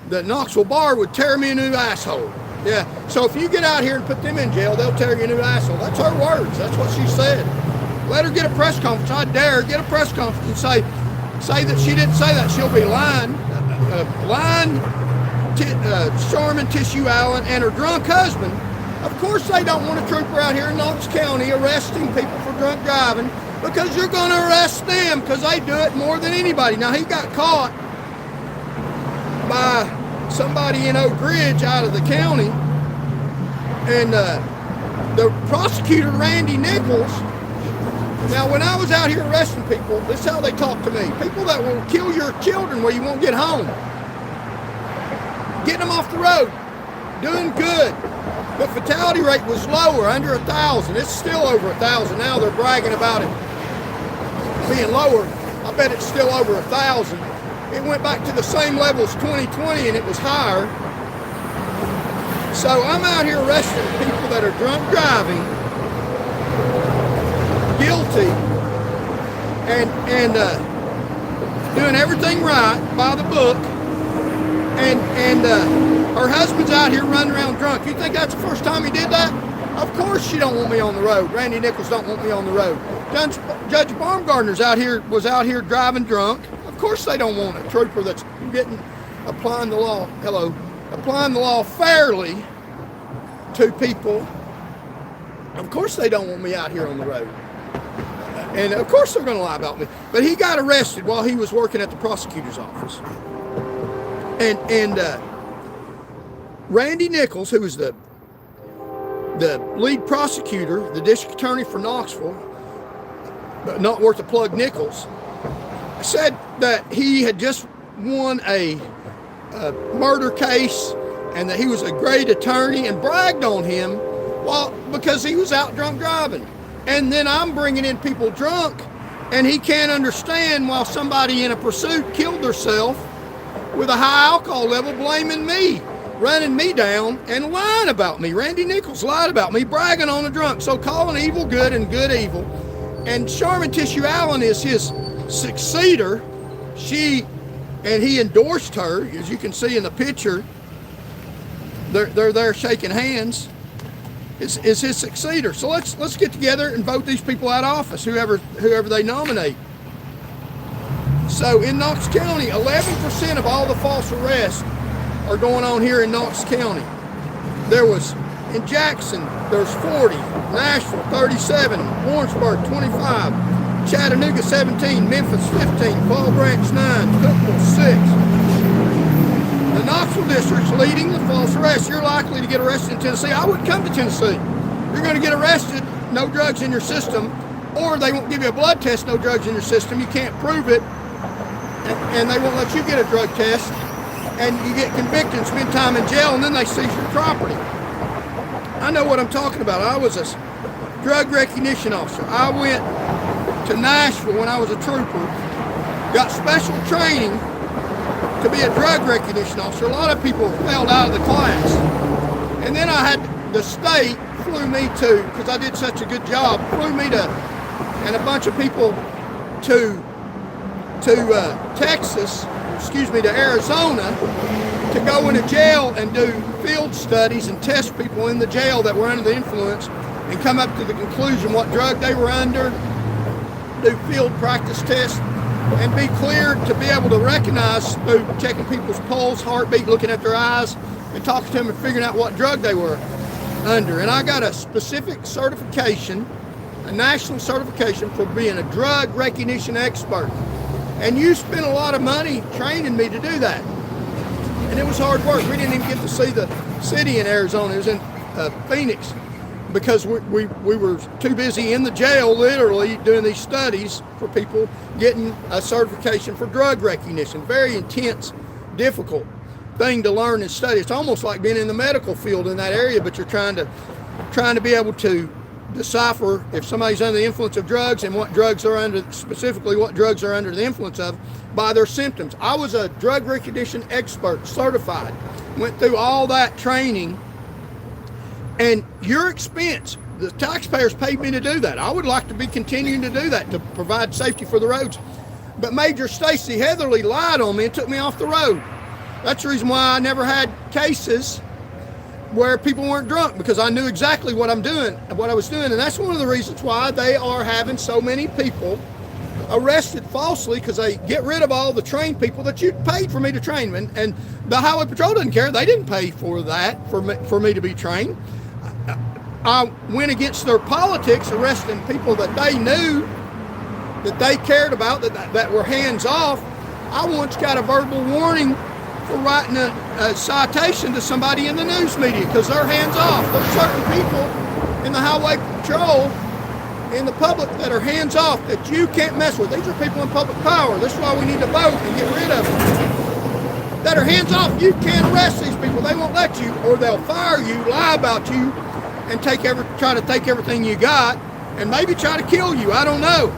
the Knoxville Bar, would tear me a new asshole. Yeah, so if you get out here and put them in jail, they'll tear you a new asshole. That's her words. That's what she said. Let her get a press conference. I dare her get a press conference and say that she didn't say that. She'll be lying. Sharman Tissue Allen and her drunk husband. Of course they don't want a trooper out here in Knox County arresting people for drunk driving, because you're going to arrest them because they do it more than anybody. Now, he got caught by somebody in Oak Ridge out of the county, and the prosecutor, Randy Nichols. Now, when I was out here arresting people, this is how they talk to me. People that will kill your children where you won't get home. Getting them off the road. Doing good. The fatality rate was lower, under 1,000. It's still over 1,000 now. They're bragging about it being lower. I bet it's still over 1,000. it went back to the same level as 2020, and it was higher. So I'm out here arresting people that are drunk driving, guilty, and doing everything right by the book, and her husband's out here running around drunk. You think that's the first time he did that? Of course she don't want me on the road. Randy Nichols don't want me on the road. Judge Baumgartner's was out here driving drunk. Of course they don't want a trooper that's applying the law fairly to people. Of course they don't want me out here on the road. And of course they're going to lie about me. But he got arrested while he was working at the prosecutor's office. And Randy Nichols, who was the lead prosecutor, the district attorney for Knoxville, but not worth a plug Nichols, said that he had just won a murder case and that he was a great attorney, and bragged on him because he was out drunk driving. And then I'm bringing in people drunk, and he can't understand while somebody in a pursuit killed herself with a high alcohol level, blaming me, running me down, and lying about me. Randy Nichols lied about me, bragging on the drunk. So calling evil good and good evil. And Sharman Tissue Allen is his successor. He endorsed her, as you can see in the picture. They're there shaking hands. Is his successor. So let's get together and vote these people out of office, whoever they nominate. So in Knox County, 11% of all the false arrests are going on here in Knox County. There was in Jackson, there's 40, Nashville 37, Warrensburg 25, Chattanooga 17, Memphis 15, Fall Branch 9, Cookville 6. The Knoxville district's leading the false arrests. You're likely to get arrested in Tennessee. I wouldn't come to Tennessee. You're going to get arrested, no drugs in your system, or they won't give you a blood test, no drugs in your system. You can't prove it, and they won't let you get a drug test, and you get convicted and spend time in jail, and then they seize your property. I know what I'm talking about. I was a drug recognition officer. I went to Nashville when I was a trooper, got special training to be a drug recognition officer. A lot of people failed out of the class. And then the state flew me to, because I did such a good job, flew me to, and a bunch of people to Arizona to go into jail and do field studies and test people in the jail that were under the influence and come up to the conclusion what drug they were under, do field practice tests, and be cleared to be able to recognize through checking people's pulse, heartbeat, looking at their eyes, and talking to them and figuring out what drug they were under. And I got a specific certification, a national certification for being a drug recognition expert. And you spent a lot of money training me to do that. And it was hard work. We didn't even get to see the city in Arizona. It was in Phoenix, because we were too busy in the jail, literally doing these studies for people getting a certification for drug recognition. Very intense, difficult thing to learn and study. It's almost like being in the medical field in that area, but you're trying to be able to decipher if somebody's under the influence of drugs and what drugs are under the influence of by their symptoms. I was a drug recognition expert, certified, went through all that training. And your expense, the taxpayers paid me to do that. I would like to be continuing to do that to provide safety for the roads. But Major Stacy Heatherly lied on me and took me off the road. That's the reason why I never had cases where people weren't drunk, because I knew exactly what I was doing. And that's one of the reasons why they are having so many people arrested falsely, because they get rid of all the trained people that you paid for me to train. And the Highway Patrol doesn't care. They didn't pay for that, for me to be trained. I went against their politics, arresting people that they knew, that they cared about, that were hands off. I once got a verbal warning for writing a citation to somebody in the news media because they're hands off. There's certain people in the Highway Patrol, in the public, that are hands off that you can't mess with. These are people in public power. That's why we need to vote and get rid of them. That are hands off. You can't arrest these people. They won't let you, or they'll fire you, lie about you, and try to take everything you got, and maybe try to kill you. I don't know.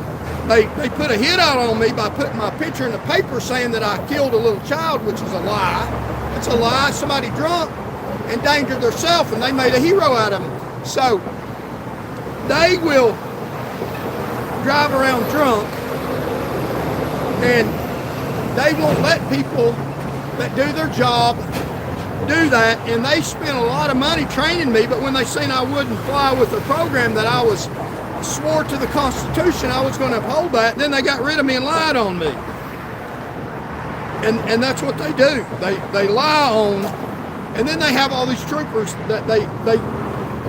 They put a hit out on me by putting my picture in the paper saying that I killed a little child, which is a lie. It's a lie. Somebody drunk endangered themselves, and they made a hero out of them. So they will drive around drunk, and they won't let people that do their job do that, and they spent a lot of money training me, but when they seen I wouldn't fly with the program that I was swore to the Constitution I was going to uphold that, then they got rid of me and lied on me. And that's what they do. They lie on, and then they have all these troopers that they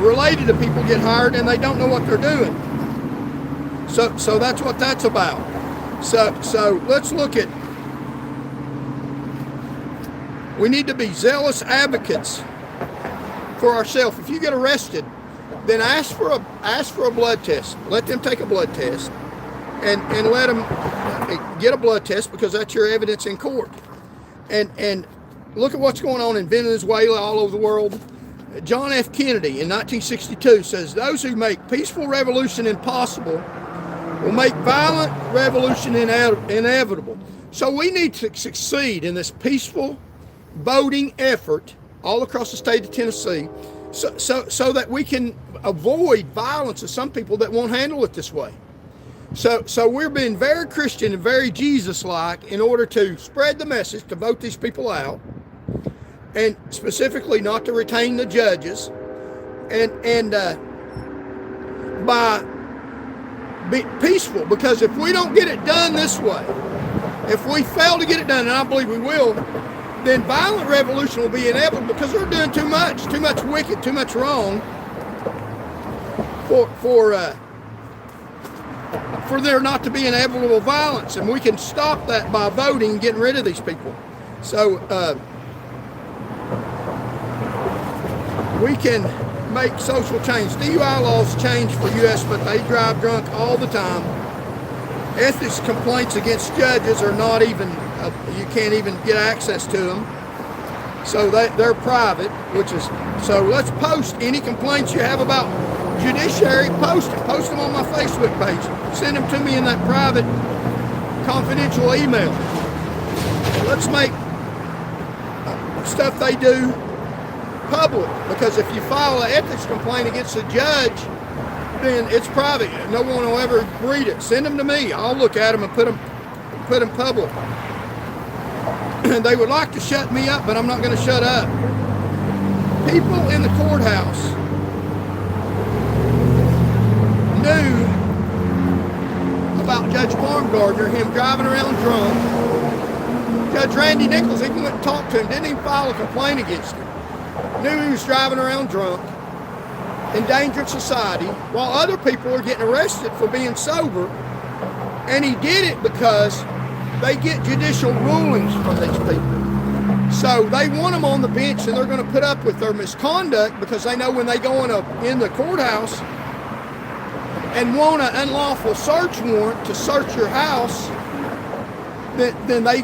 related to people get hired, and they don't know what they're doing. So that's what that's about. So let's look at, we need to be zealous advocates for ourselves. If you get arrested, then ask for a blood test. Let them take a blood test, and let them get a blood test, because that's your evidence in court. And look at what's going on in Venezuela, all over the world. John F. Kennedy in 1962 says, "Those who make peaceful revolution impossible will make violent revolution inevitable." So we need to succeed in this peaceful voting effort all across the state of Tennessee, so that we can avoid violence of some people that won't handle it this way. So we're being very Christian and very Jesus-like in order to spread the message to vote these people out, and specifically not to retain the judges, and by be peaceful, because if we don't get it done this way, if we fail to get it done, and I believe we will, then violent revolution will be inevitable, because they're doing too much wicked, too much wrong for there not to be inevitable violence. And we can stop that by voting and getting rid of these people. So we can make social change. DUI laws change for U.S., but they drive drunk all the time. Ethics complaints against judges are not even, you can't even get access to them. So they're private, so let's post any complaints you have about judiciary. Post them on my Facebook page. Send them to me in that private, confidential email. Let's make stuff they do public, because if you file an ethics complaint against a judge, then it's private. No one will ever read it. Send them to me. I'll look at them and put them public. And they would like to shut me up, but I'm not going to shut up. People in the courthouse knew about Judge Baumgardner, him driving around drunk. Judge Randy Nichols even went and talked to him, didn't even file a complaint against him. Knew he was driving around drunk, endangering society, while other people are getting arrested for being sober. And he did it because they get judicial rulings from these people. So they want them on the bench, and they're going to put up with their misconduct, because they know when they go in the courthouse and want an unlawful search warrant to search your house, then they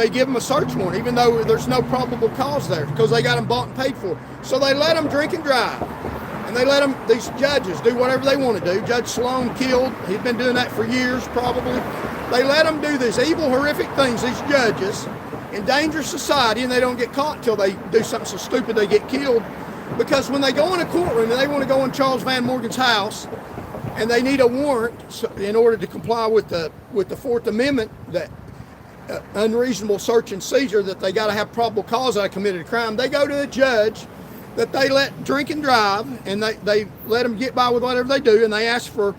give them a search warrant, even though there's no probable cause there, because they got them bought and paid for. So they let them drink and drive, and they let these judges do whatever they want to do. Judge Sloan killed. He'd been doing that for years, probably. They let them do these evil, horrific things, these judges, endanger society, and they don't get caught until they do something so stupid they get killed. Because when they go in a courtroom and they want to go in Charles Van Morgan's house, and they need a warrant in order to comply with the Fourth Amendment, that unreasonable search and seizure, that they got to have probable cause that I committed a crime, they go to a judge that they let drink and drive, and they let them get by with whatever they do, and they ask for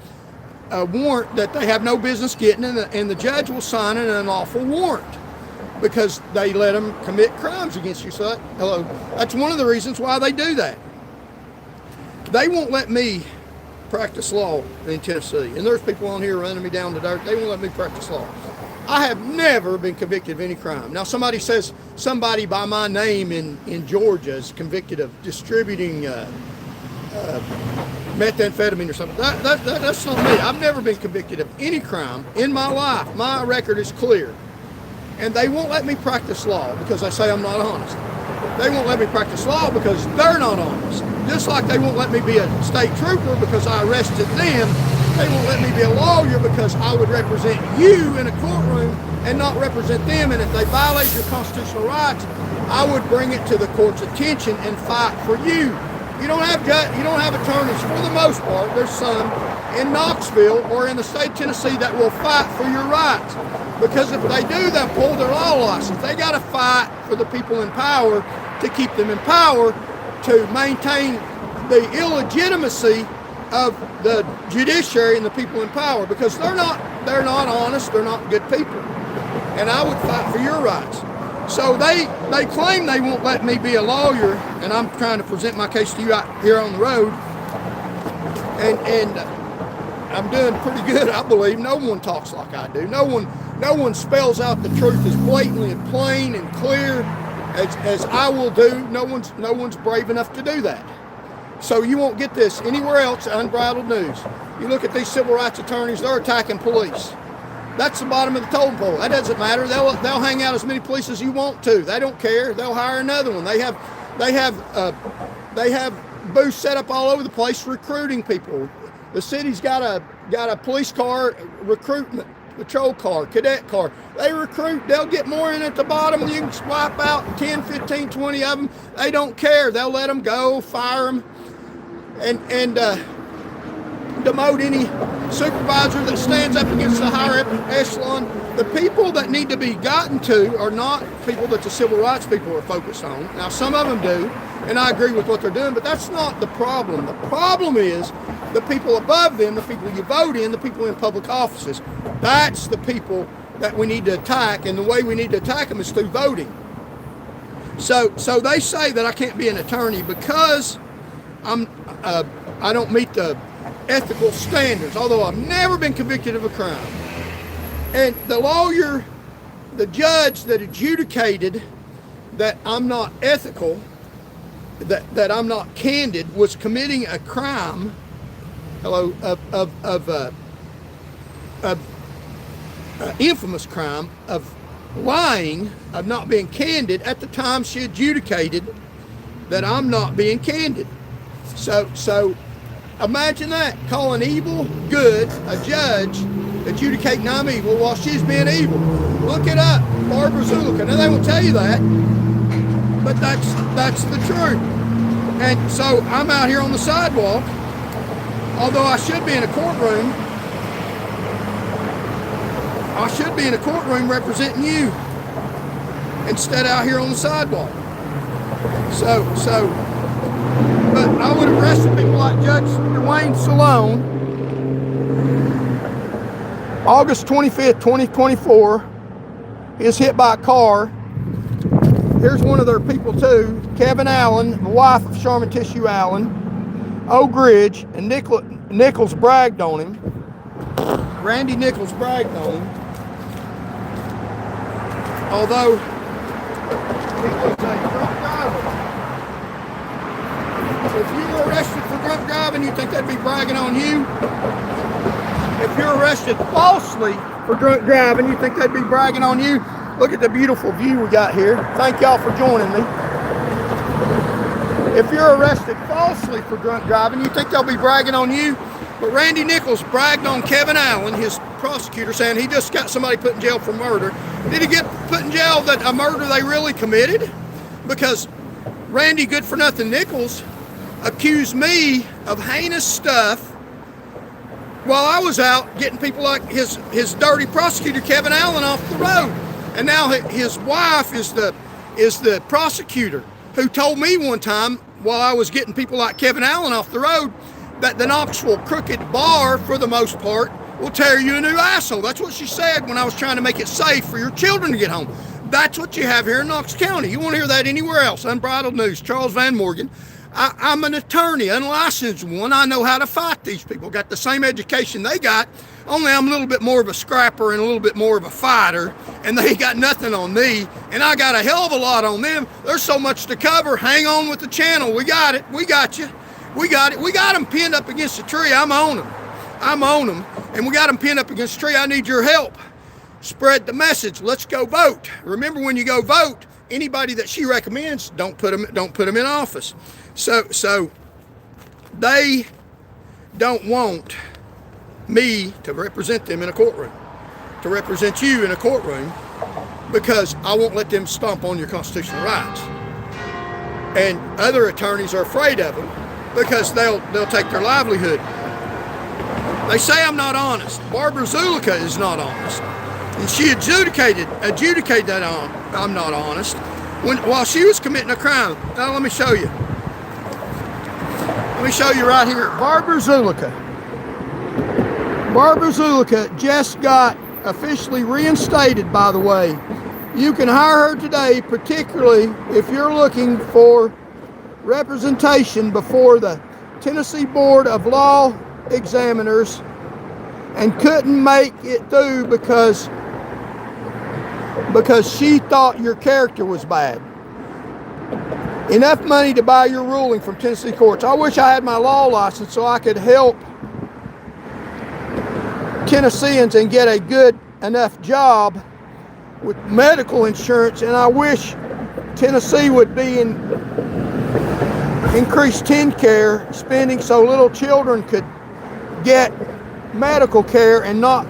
a warrant that they have no business getting, and the judge will sign an unlawful warrant because they let them commit crimes against you. So that's one of the reasons why they do that. They won't let me practice law in Tennessee, and there's people on here running me down the dirt. They won't let me practice law. I have never been convicted of any crime. Now, somebody says somebody by my name in Georgia is convicted of distributing methamphetamine or something. That's not me. I've never been convicted of any crime in my life. My record is clear. And they won't let me practice law because they say I'm not honest. They won't let me practice law because they're not honest. Just like they won't let me be a state trooper because I arrested them they won't let me be a lawyer because I would represent you in a courtroom and not represent them. And if they violate your constitutional rights, I would bring it to the court's attention and fight for you. You don't have attorneys, for the most part. There's some in Knoxville or in the state of Tennessee that will fight for your rights. Because if they do, they'll pull their law license. They got to fight for the people in power to keep them in power, to maintain the illegitimacy of the judiciary and the people in power, because they're not honest, they're not good people. And I would fight for your rights. So they claim they won't let me be a lawyer, and I'm trying to present my case to you out here on the road. And I'm doing pretty good, I believe. No one talks like I do. No one spells out the truth as blatantly and plain and clear as I will do. No one's brave enough to do that. So you won't get this anywhere else, unbridled news. You look at these civil rights attorneys, they're attacking police. That's the bottom of the totem pole. That doesn't matter. They'll hang out as many police as you want to. They don't care. They'll hire another one. They have booths set up all over the place recruiting people. The city's got a police car, recruitment patrol car, cadet car. They recruit. They'll get more in at the bottom. You can swipe out 10, 15, 20 of them. They don't care. They'll let them go, fire them, and demote any supervisor that stands up against the higher echelon. The people that need to be gotten to are not people that the civil rights people are focused on. Now, some of them do, and I agree with what they're doing, but that's not the problem. The problem is the people above them, the people you vote in, the people in public offices. That's the people that we need to attack, and the way we need to attack them is through voting. So they say that I can't be an attorney because I don't meet the ethical standards, although I've never been convicted of a crime. And the judge that adjudicated that I'm not ethical, that I'm not candid, was committing a crime, infamous crime of lying, of not being candid at the time she adjudicated that I'm not being candid. So imagine that, calling evil good, a judge adjudicating I'm evil while she's being evil. Look it up, Barbara Zulica. Now they won't tell you that, but that's the truth. And so I'm out here on the sidewalk, although I should be in a courtroom. I should be in a courtroom representing you, instead out here on the sidewalk. But I would have arrested people like Judge Dwayne Salone, August 25th, 2024. He was hit by a car. Here's one of their people too, Kevin Allen, the wife of Sharman Tissue Allen, Oak Ridge, and Nichols bragged on him. Randy Nichols bragged on him. Although he was a drunk driver. If you were arrested for drunk driving, you think that'd be bragging on you? If you're arrested falsely for drunk driving, you think that'd be bragging on you? Look at the beautiful view we got here. Thank y'all for joining me. If you're arrested falsely for drunk driving, you think they'll be bragging on you? But Randy Nichols bragged on Kevin Allen, his prosecutor, saying he just got somebody put in jail for murder. Did he get put in jail that a murder they really committed? Because Randy Good-for-Nothing Nichols accused me of heinous stuff while I was out getting people like his dirty prosecutor Kevin Allen off the road. And now his wife is the prosecutor who told me one time while I was getting people like Kevin Allen off the road that the Knoxville crooked bar, for the most part, will tear you a new asshole. That's what she said when I was trying to make it safe for your children to get home. That's what you have here in Knox County. You won't hear that anywhere else. Unbridled News, Charles Van Morgan. I'm an attorney, unlicensed one. I know how to fight these people. Got the same education they got, only I'm a little bit more of a scrapper and a little bit more of a fighter, and they ain't got nothing on me, and I got a hell of a lot on them. There's so much to cover. Hang on with the channel. We got it. We got you. We got it. We got them pinned up against the tree. I'm on them. And we got them pinned up against the tree. I need your help. Spread the message. Let's go vote. Remember, when you go vote, anybody that she recommends, don't put them in office. So they don't want me to represent them in a courtroom, to represent you in a courtroom, because I won't let them stomp on your constitutional rights. And other attorneys are afraid of them because they'll take their livelihood. They say I'm not honest. Barbara Zulica is not honest, and she adjudicated that I'm not honest while she was committing a crime. Now let me show you. Let me show you right here. Barbara Zulica. Barbara Zulica just got officially reinstated, by the way. You can hire her today, particularly if you're looking for representation before the Tennessee Board of Law Examiners and couldn't make it through because she thought your character was bad. Enough money to buy your ruling from Tennessee courts. I wish I had my law license so I could help Tennesseans and get a good enough job with medical insurance, and I wish Tennessee would be in increased TennCare spending so little children could get medical care and not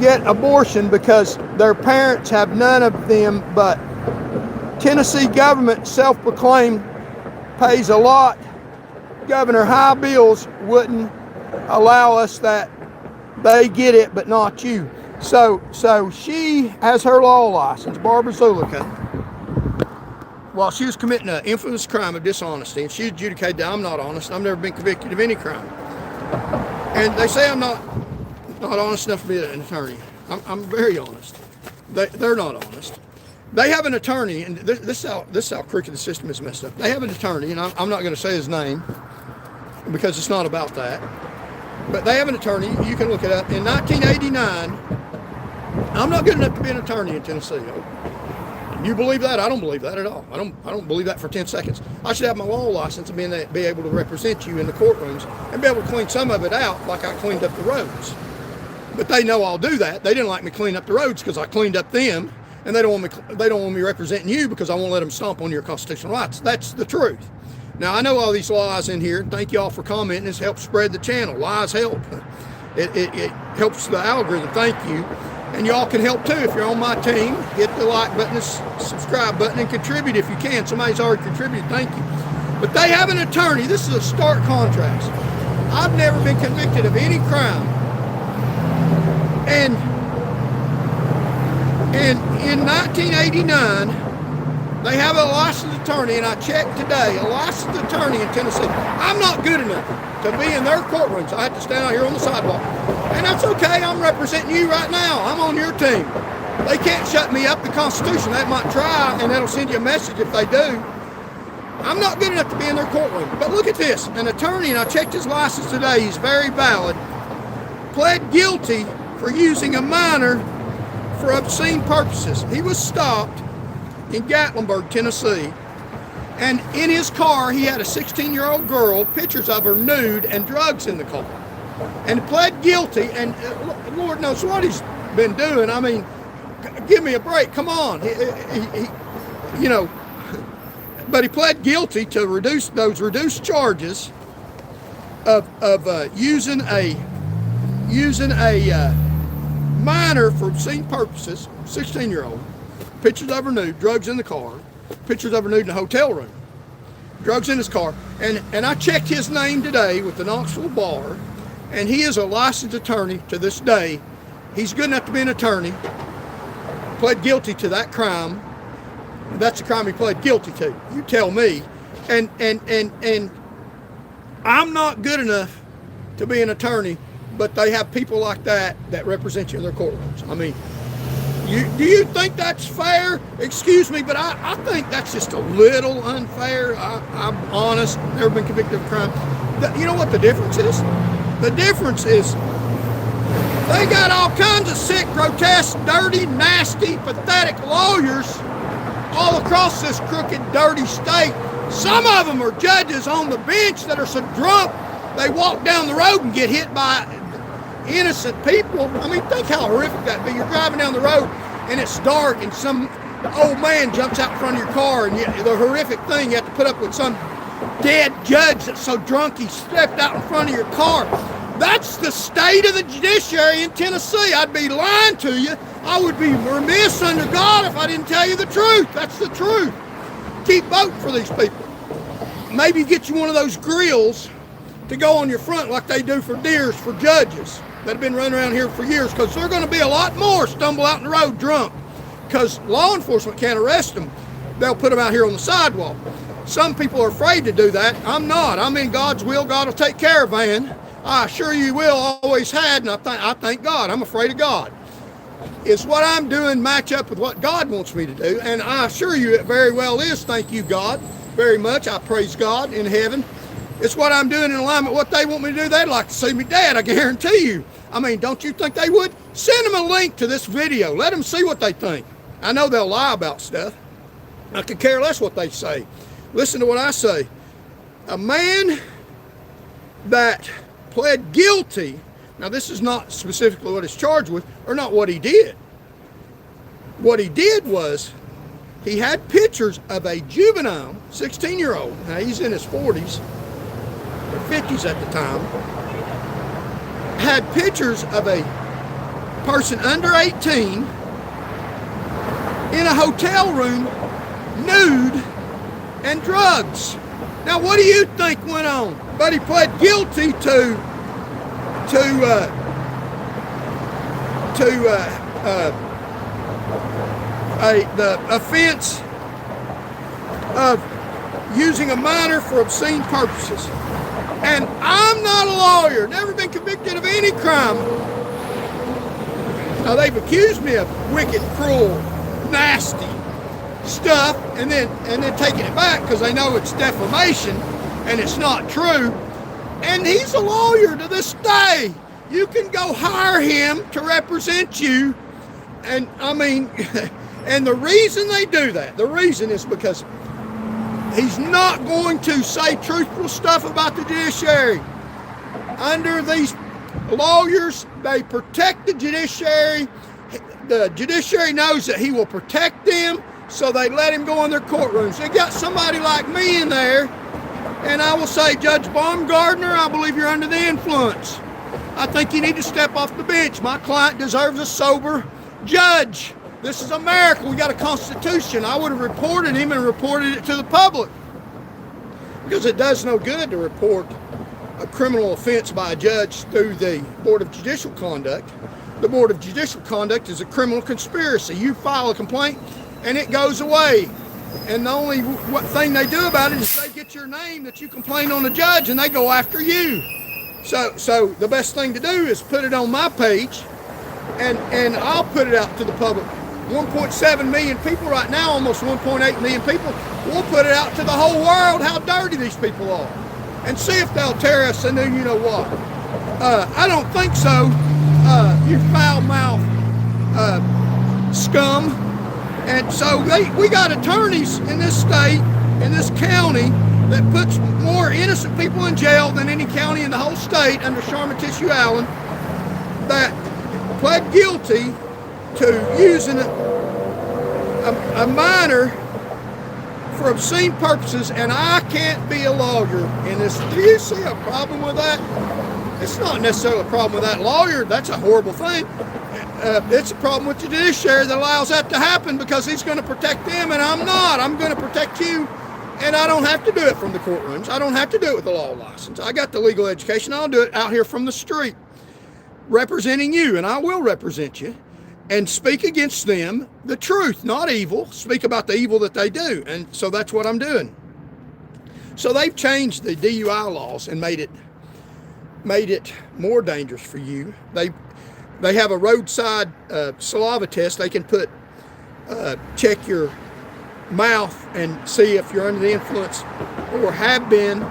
get abortion because their parents have none of them. But Tennessee government, self-proclaimed, pays a lot. Governor High Bills wouldn't allow us that. They get it, but not you. So she has her law license, Barbara Zulica, while she was committing an infamous crime of dishonesty, and she adjudicated that I'm not honest. I've never been convicted of any crime. And they say I'm not honest enough to be an attorney. I'm very honest. They're not honest. They have an attorney, and this is how crooked the system is messed up. They have an attorney, and I'm not going to say his name because it's not about that. But they have an attorney. You can look it up. In 1989, I'm not good enough to be an attorney in Tennessee. You believe that? I don't believe that at all. I don't believe that for 10 seconds. I should have my law license and be able to represent you in the courtrooms and be able to clean some of it out like I cleaned up the roads. But they know I'll do that. They didn't like me clean up the roads because I cleaned up them, and they don't want me representing you because I won't let them stomp on your constitutional rights. That's the truth. Now, I know all these lies in here. Thank you all for commenting. This helps spread the channel. Lies help. It helps the algorithm. Thank you. And y'all can help too if you're on my team. Hit the like button, the subscribe button, and contribute if you can. Somebody's already contributed. Thank you. But they have an attorney. This is a stark contrast. I've never been convicted of any crime. And in 1989, they have a licensed attorney, and I checked today, a licensed attorney in Tennessee. I'm not good enough to be in their courtrooms. I have to stand out here on the sidewalk. And that's okay. I'm representing you right now. I'm on your team. They can't shut me up. The Constitution, they might try, and that'll send you a message if they do. I'm not good enough to be in their courtroom. But look at this. An attorney, and I checked his license today, he's very valid, pled guilty for using a minor for obscene purposes. He was stopped in Gatlinburg, Tennessee, and in his car he had a 16-year-old girl, pictures of her nude, and drugs in the car, and pled guilty. And Lord knows what he's been doing. I mean, give me a break. Come on. But he pled guilty to reduced charges of using a minor for obscene purposes, 16-year-old. Pictures of her nude, drugs in the car, pictures of her nude in the hotel room, drugs in his car. And I checked his name today with the Knoxville bar, and he is a licensed attorney to this day. He's good enough to be an attorney, pled guilty to that crime. That's the crime he pled guilty to. You tell me. And I'm not good enough to be an attorney, but they have people like that represent you in their courtrooms. I mean, do you think that's fair? Excuse me, but I think that's just a little unfair. I'm honest, never been convicted of a crime. You know what the difference is? The difference is they got all kinds of sick, grotesque, dirty, nasty, pathetic lawyers all across this crooked, dirty state. Some of them are judges on the bench that are so drunk they walk down the road and get hit by innocent people. I mean, think how horrific that'd be. You're driving down the road and it's dark and some old man jumps out in front of your car, and the horrific thing, you have to put up with some dead judge that's so drunk he stepped out in front of your car. That's the state of the judiciary in Tennessee. I'd be lying to you. I would be remiss under God if I didn't tell you the truth. That's the truth. Keep voting for these people. Maybe get you one of those grills to go on your front like they do for deers for judges that have been running around here for years, because there are going to be a lot more stumble out in the road drunk because law enforcement can't arrest them. They'll put them out here on the sidewalk. Some people are afraid to do that. I'm not. I'm in God's will. God will take care of Van. I assure you will, always had, and I thank God. I'm afraid of God. Is what I'm doing match up with what God wants me to do? And I assure you it very well is. Thank you, God, very much. I praise God in heaven. It's what I'm doing in alignment with what they want me to do. They'd like to see me dead, I guarantee you. I mean, don't you think they would? Send them a link to this video. Let them see what they think. I know they'll lie about stuff. I could care less what they say. Listen to what I say. A man that pled guilty, now this is not specifically what he's charged with, or not what he did. What he did was, he had pictures of a juvenile, 16-year-old, now he's in his 40s, or 50s at the time, had pictures of a person under 18 in a hotel room, nude, and drugs. Now what do you think went on? But he pled guilty to the offense of using a minor for obscene purposes. And I'm not a lawyer, never been convicted of any crime. Now they've accused me of wicked, cruel, nasty stuff, and then taking it back because they know it's defamation and it's not true. And he's a lawyer to this day. You can go hire him to represent you. And I mean, and the reason they do that, the reason is because he's not going to say truthful stuff about the judiciary. Under these lawyers, they protect the judiciary. The judiciary knows that he will protect them, so they let him go in their courtrooms. They got somebody like me in there, and I will say, Judge Baumgardner, I believe you're under the influence. I think you need to step off the bench. My client deserves a sober judge. This is America. We got a constitution. I would have reported him and reported it to the public, because it does no good to report a criminal offense by a judge through the Board of Judicial Conduct. The Board of Judicial Conduct is a criminal conspiracy. You file a complaint and it goes away. And the only thing they do about it is they get your name that you complained on the judge and they go after you. So the best thing to do is put it on my page, and I'll put it out to the public. 1.7 million people right now, almost 1.8 million people. We'll put it out to the whole world how dirty these people are, and see if they'll tear us a new you know what. I don't think so. You foul-mouthed scum. And so we got attorneys in this state, in this county, that puts more innocent people in jail than any county in the whole state under Sharma Tissue Allen, that pled guilty to using a minor for obscene purposes, and I can't be a lawyer in this. Do you see a problem with that? It's not necessarily a problem with that lawyer. That's a horrible thing. It's a problem with the judiciary that allows that to happen, because he's going to protect them and I'm not. I'm going to protect you, and I don't have to do it from the courtrooms. I don't have to do it with a law license. I got the legal education. I'll do it out here from the street, representing you, and I will represent you and speak against them the truth, not evil. Speak about the evil that they do. And so that's what I'm doing. So they've changed the DUI laws and made it more dangerous for you. They have a roadside saliva test. They can check your mouth and see if you're under the influence or have been,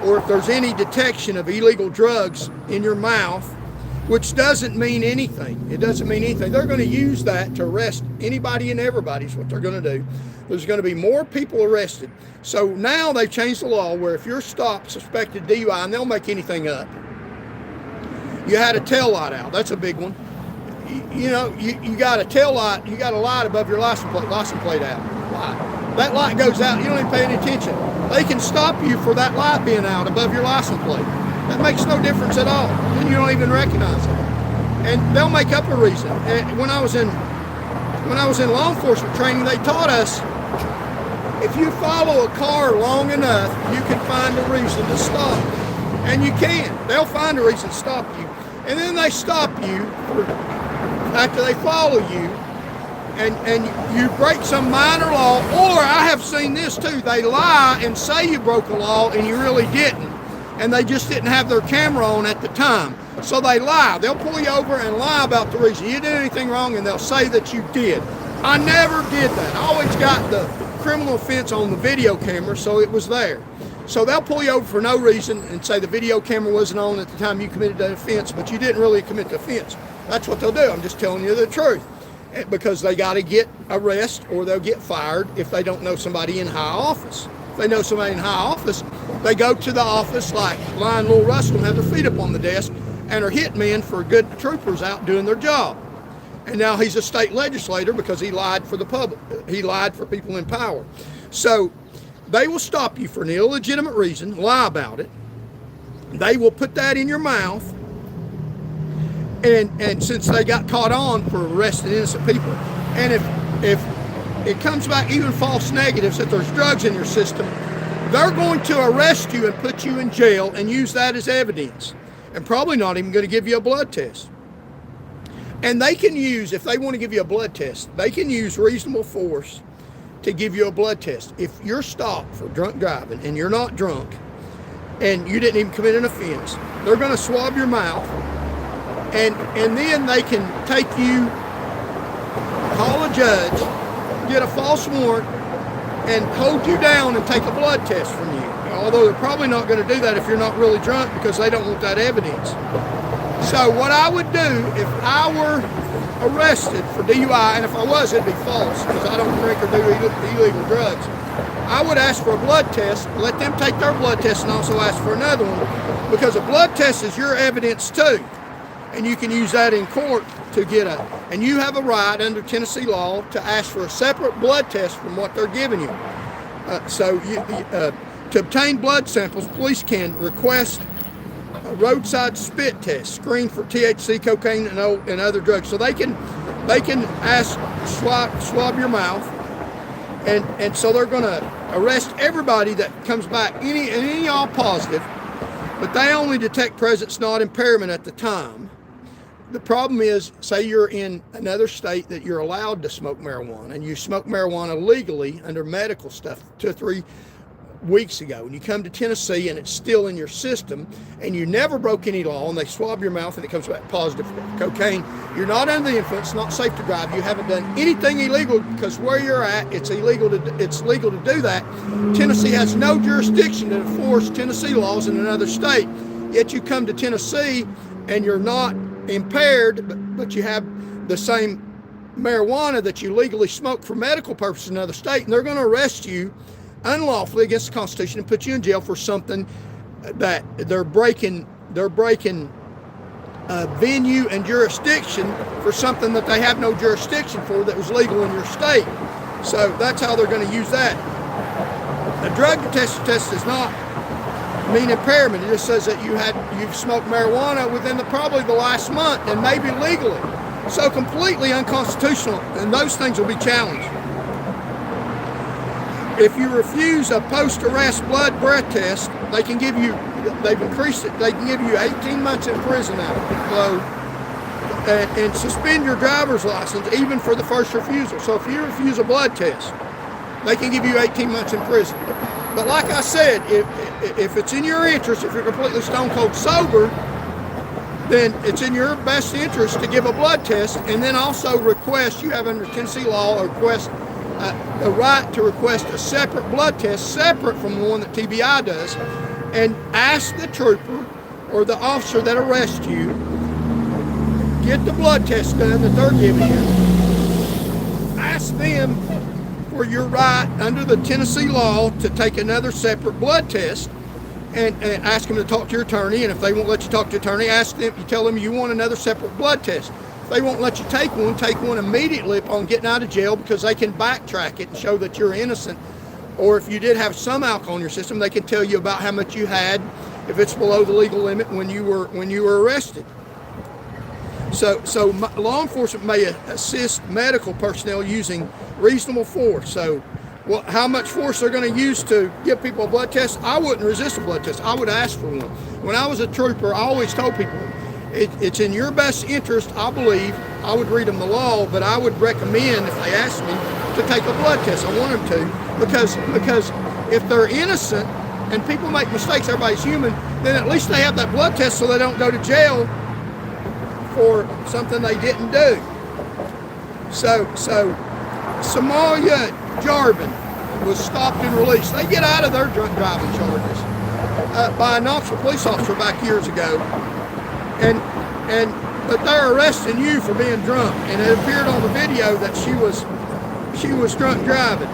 or if there's any detection of illegal drugs in your mouth, which doesn't mean anything. It doesn't mean anything. They're going to use that to arrest anybody and everybody is what they're going to do. There's going to be more people arrested. So now they've changed the law where if you're stopped, suspected DUI, and they'll make anything up. You had a tail light out. That's a big one. You know, you got a tail light. You got a light above your license plate out. Light. That light goes out. You don't even pay any attention. They can stop you for that light being out above your license plate. That makes no difference at all. and you don't even recognize them. And they'll make up a reason. And when I was in law enforcement training, they taught us if you follow a car long enough, you can find a reason to stop. And you can. They'll find a reason to stop you. And then they stop you after they follow you, and you break some minor law. Or I have seen this too. They lie and say you broke a law and you really didn't. And they just didn't have their camera on at the time. So they lie. They'll pull you over and lie about the reason. You did anything wrong, and they'll say that you did. I never did that. I always got the criminal offense on the video camera, so it was there. So they'll pull you over for no reason and say the video camera wasn't on at the time you committed the offense, but you didn't really commit the offense. That's what they'll do. I'm just telling you the truth. Because they got to get arrested or they'll get fired if they don't know somebody in high office. If they know somebody in high office, they go to the office like Lion Little Russell and have their feet up on the desk and are hitmen for good troopers out doing their job. And now he's a state legislator because he lied for the public. He lied for people in power. So they will stop you for an illegitimate reason, lie about it. They will put that in your mouth. And since they got caught on for arresting innocent people, and if it comes back even false negatives that there's drugs in your system, they're going to arrest you and put you in jail and use that as evidence, and probably not even going to give you a blood test. And they can use, if they want to give you a blood test, they can use reasonable force to give you a blood test. If you're stopped for drunk driving and you're not drunk and you didn't even commit an offense, they're going to swab your mouth. And then they can take you, call a judge, get a false warrant, and hold you down and take a blood test from you. Although they're probably not going to do that if you're not really drunk because they don't want that evidence. So what I would do if I were arrested for DUI, and if I was, it'd be false because I don't drink or do illegal drugs, I would ask for a blood test, let them take their blood test, and also ask for another one, because a blood test is your evidence too. And you can use that in court to get and you have a right under Tennessee law to ask for a separate blood test from what they're giving you. To obtain blood samples, police can request a roadside spit test, screen for THC, cocaine, and other drugs. So they can ask, swab your mouth, and so they're going to arrest everybody that comes back, any all positive, but they only detect presence, not impairment at the time. The problem is, say you're in another state that you're allowed to smoke marijuana, and you smoke marijuana legally under medical stuff 2 or 3 weeks ago, and you come to Tennessee and it's still in your system, and you never broke any law, and they swab your mouth and it comes back positive for cocaine. You're not under the influence, not safe to drive. You haven't done anything illegal, because where you're at, it's legal to do that. Tennessee has no jurisdiction to enforce Tennessee laws in another state. Yet you come to Tennessee and you're not impaired, but you have the same marijuana that you legally smoke for medical purposes in another state, and they're going to arrest you unlawfully against the Constitution and put you in jail for something that they're breaking venue and jurisdiction for something that they have no jurisdiction for that was legal in your state. So that's how they're going to use that. A drug test does not mean impairment. It just says that you've smoked marijuana within probably the last month, and maybe legally. So completely unconstitutional, and those things will be challenged. If you refuse a post-arrest blood breath test, they've increased it, they can give you 18 months in prison now, and suspend your driver's license even for the first refusal. So if you refuse a blood test, they can give you 18 months in prison. But like I said, if it's in your interest, if you're completely stone cold sober, then it's in your best interest to give a blood test, and then also request, you have under Tennessee law, the right to request a separate blood test, separate from the one that TBI does, and ask the trooper or the officer that arrests you, get the blood test done that they're giving you, ask them for your right under the Tennessee law to take another separate blood test, and ask them to talk to your attorney. And if they won't let you talk to your attorney, you tell them you want another separate blood test. If they won't let you take one immediately upon getting out of jail, because they can backtrack it and show that you're innocent. Or if you did have some alcohol in your system, they can tell you about how much you had if it's below the legal limit when you were arrested. So law enforcement may assist medical personnel using reasonable force. So, well, how much force they're going to use to give people a blood test? I wouldn't resist a blood test. I would ask for one. When I was a trooper, I always told people, it's in your best interest, I believe. I would read them the law, but I would recommend, if they asked me, to take a blood test. I want them to, because if they're innocent and people make mistakes, everybody's human, then at least they have that blood test so they don't go to jail for something they didn't do. So Somalia Jarbin was stopped and released. They get out of their drunk driving charges by a Knoxville police officer back years ago, but they're arresting you for being drunk, and it appeared on the video that she was drunk driving.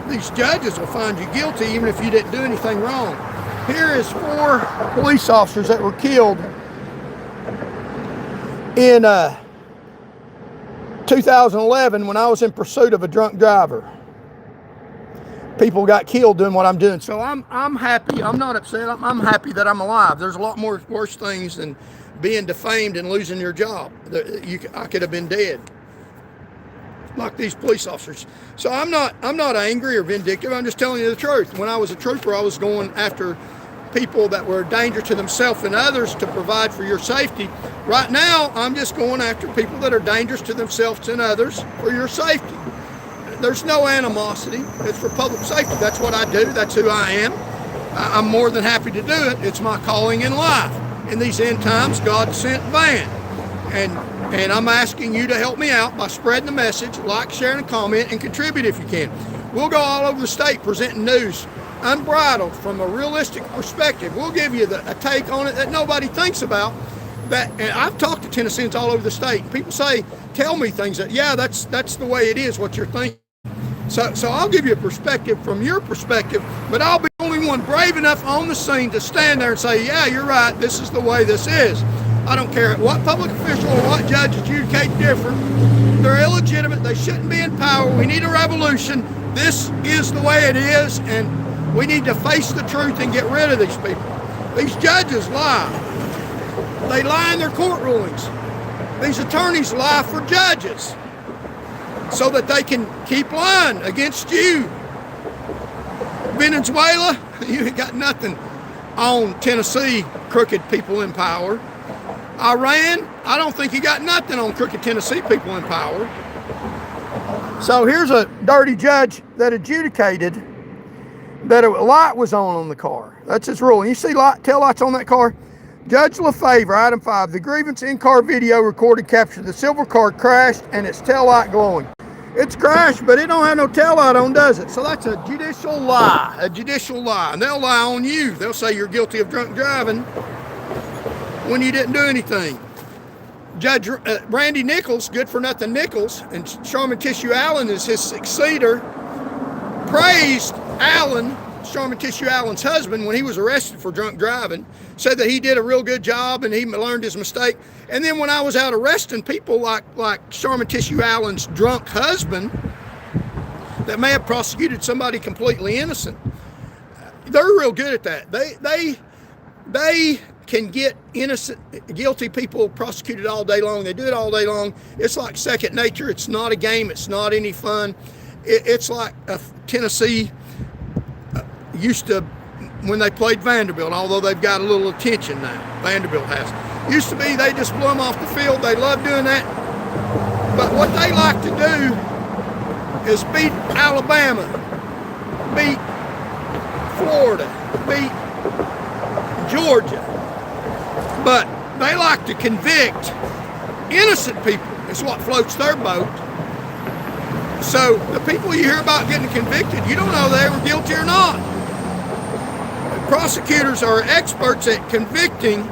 These judges will find you guilty even if you didn't do anything wrong. Here is 4 police officers that were killed in 2011 when I was in pursuit of a drunk driver. People got killed doing what I'm doing. So I'm happy. I'm not upset. I'm happy that I'm alive. There's a lot more worse things than being defamed and losing your job. I could have been dead, like these police officers. So I'm not angry or vindictive. I'm just telling you the truth. When I was a trooper, I was going after people that were a danger to themselves and others to provide for your safety. Right now, I'm just going after people that are dangerous to themselves and others for your safety. There's no animosity. It's for public safety. That's what I do. That's who I am. I'm more than happy to do it. It's my calling in life. In these end times, God sent van. And I'm asking you to help me out by spreading the message, like, share, and comment, and contribute if you can. We'll go all over the state presenting news unbridled from a realistic perspective. We'll give you a take on it that nobody thinks about. And I've talked to Tennesseans all over the state. People tell me things that, yeah, that's the way it is, what you're thinking. So I'll give you a perspective from your perspective, but I'll be the only one brave enough on the scene to stand there and say, yeah, you're right, this is the way this is. I don't care what public official or what judge adjudicate different. They're illegitimate. They shouldn't be in power. We need a revolution. This is the way it is, and we need to face the truth and get rid of these people. These judges lie. They lie in their court rulings. These attorneys lie for judges so that they can keep lying against you. Venezuela, you ain't got nothing on Tennessee crooked people in power. Iran, I don't think you got nothing on crooked Tennessee people in power. So here's a dirty judge that adjudicated that a light was on the car. That's his ruling. You see tail lights on that car? Judge LaFavor, item 5, the grievance in-car video recorded captured the silver car crashed and its tail light glowing. It's crashed, but it don't have no tail light on, does it? So that's a judicial lie, And they'll lie on you. They'll say you're guilty of drunk driving when you didn't do anything. Judge Randy Nichols, good for nothing Nichols, and Sharman Tissue Allen is his successor, praised Allen, Sharman Tissue Allen's husband, when he was arrested for drunk driving, said that he did a real good job and he learned his mistake. And then when I was out arresting people like Sharman Tissue Allen's drunk husband that may have prosecuted somebody completely innocent, they're real good at that. They can get guilty people prosecuted all day long. They do it all day long. It's like second nature. It's not a game. It's not any fun. It's like Tennessee used to, when they played Vanderbilt, although they've got a little attention now, Vanderbilt has. Used to be they just blew them off the field. They love doing that. But what they like to do is beat Alabama, beat Florida, beat Georgia. But they like to convict innocent people. It's what floats their boat. So the people you hear about getting convicted, you don't know if they were guilty or not. Prosecutors are experts at convicting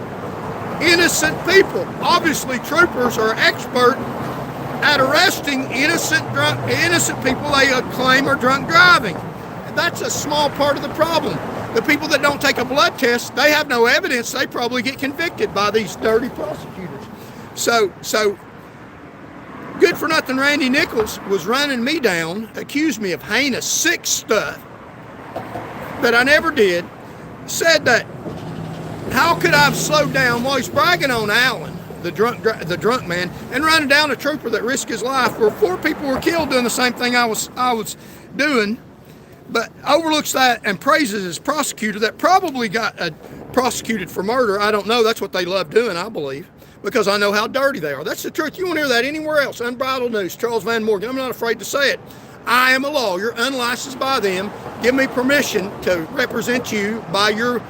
innocent people. Obviously, troopers are expert at arresting innocent people they claim are drunk driving. And that's a small part of the problem. The people that don't take a blood test, they have no evidence. They probably get convicted by these dirty prosecutors. So Good for nothing Randy Nichols was running me down, accused me of heinous, sick stuff that I never did, said that how could I have slowed down while he's bragging on Allen, the drunk man, and running down a trooper that risked his life where 4 people were killed doing the same thing I was doing, but overlooks that and praises his prosecutor that probably got prosecuted for murder. I don't know. That's what they love doing, I believe, because I know how dirty they are. That's the truth. You won't hear that anywhere else. Unbridled news. Charles Van Morgan. I'm not afraid to say it. I am a lawyer, unlicensed by them. Give me permission to represent you by your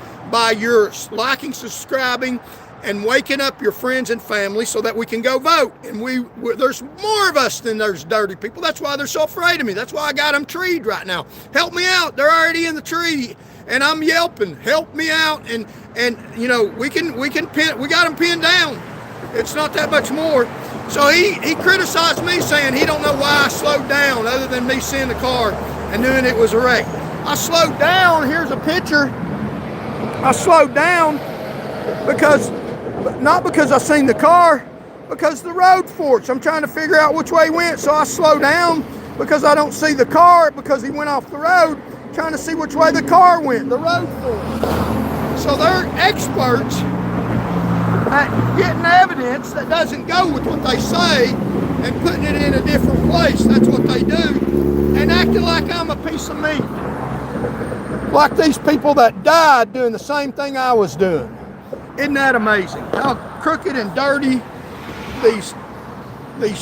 liking, subscribing, and waking up your friends and family so that we can go vote. And there's more of us than there's dirty people. That's why they're so afraid of me. That's why I got them treed right now. Help me out. They're already in the tree, and I'm yelping. Help me out. And you know, we got them pinned down. It's not that much more. So he criticized me, saying he don't know why I slowed down other than me seeing the car and knowing it was a wreck. I slowed down. Here's a picture. I slowed down not because I seen the car, because the road forks. I'm trying to figure out which way he went, so I slow down because I don't see the car, because he went off the road, trying to see which way the car went, the road forks. So they're experts at getting evidence that doesn't go with what they say and putting it in a different place. That's what they do, and acting like I'm a piece of meat. Like these people that died doing the same thing I was doing. Isn't that amazing? How crooked and dirty these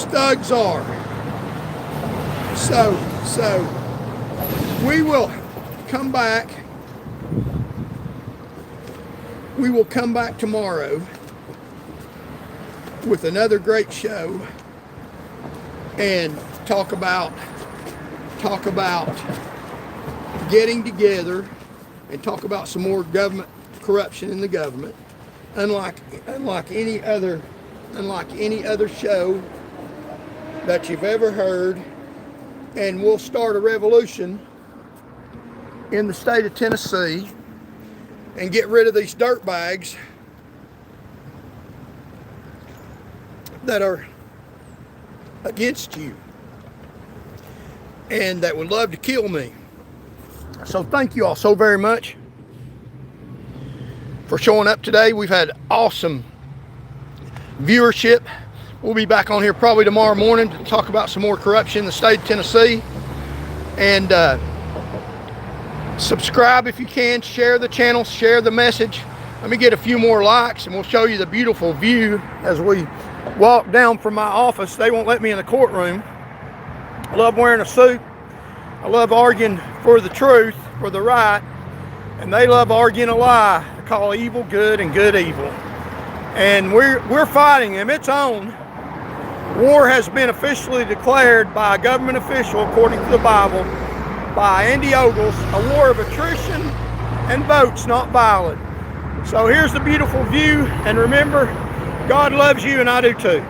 thugs are. So we will come back. We will come back tomorrow with another great show and talk about getting together and talk about some more government corruption in the government, unlike any other show that you've ever heard. And we'll start a revolution in the state of Tennessee and get rid of these dirtbags that are against you and that would love to kill me. So thank you all so very much for showing up today. We've had awesome viewership. We'll be back on here probably tomorrow morning to talk about some more corruption in the state of Tennessee. And subscribe if you can. Share the channel. Share the message. Let me get a few more likes and we'll show you the beautiful view as we walk down from my office. They won't let me in the courtroom. I love wearing a suit. I love arguing for the truth, for the right, and they love arguing a lie. They call evil good and good evil. And we're fighting them. It's on. War has been officially declared by a government official, according to the Bible, by Andy Ogles, a war of attrition and votes, not violent. So here's the beautiful view, and remember, God loves you and I do too.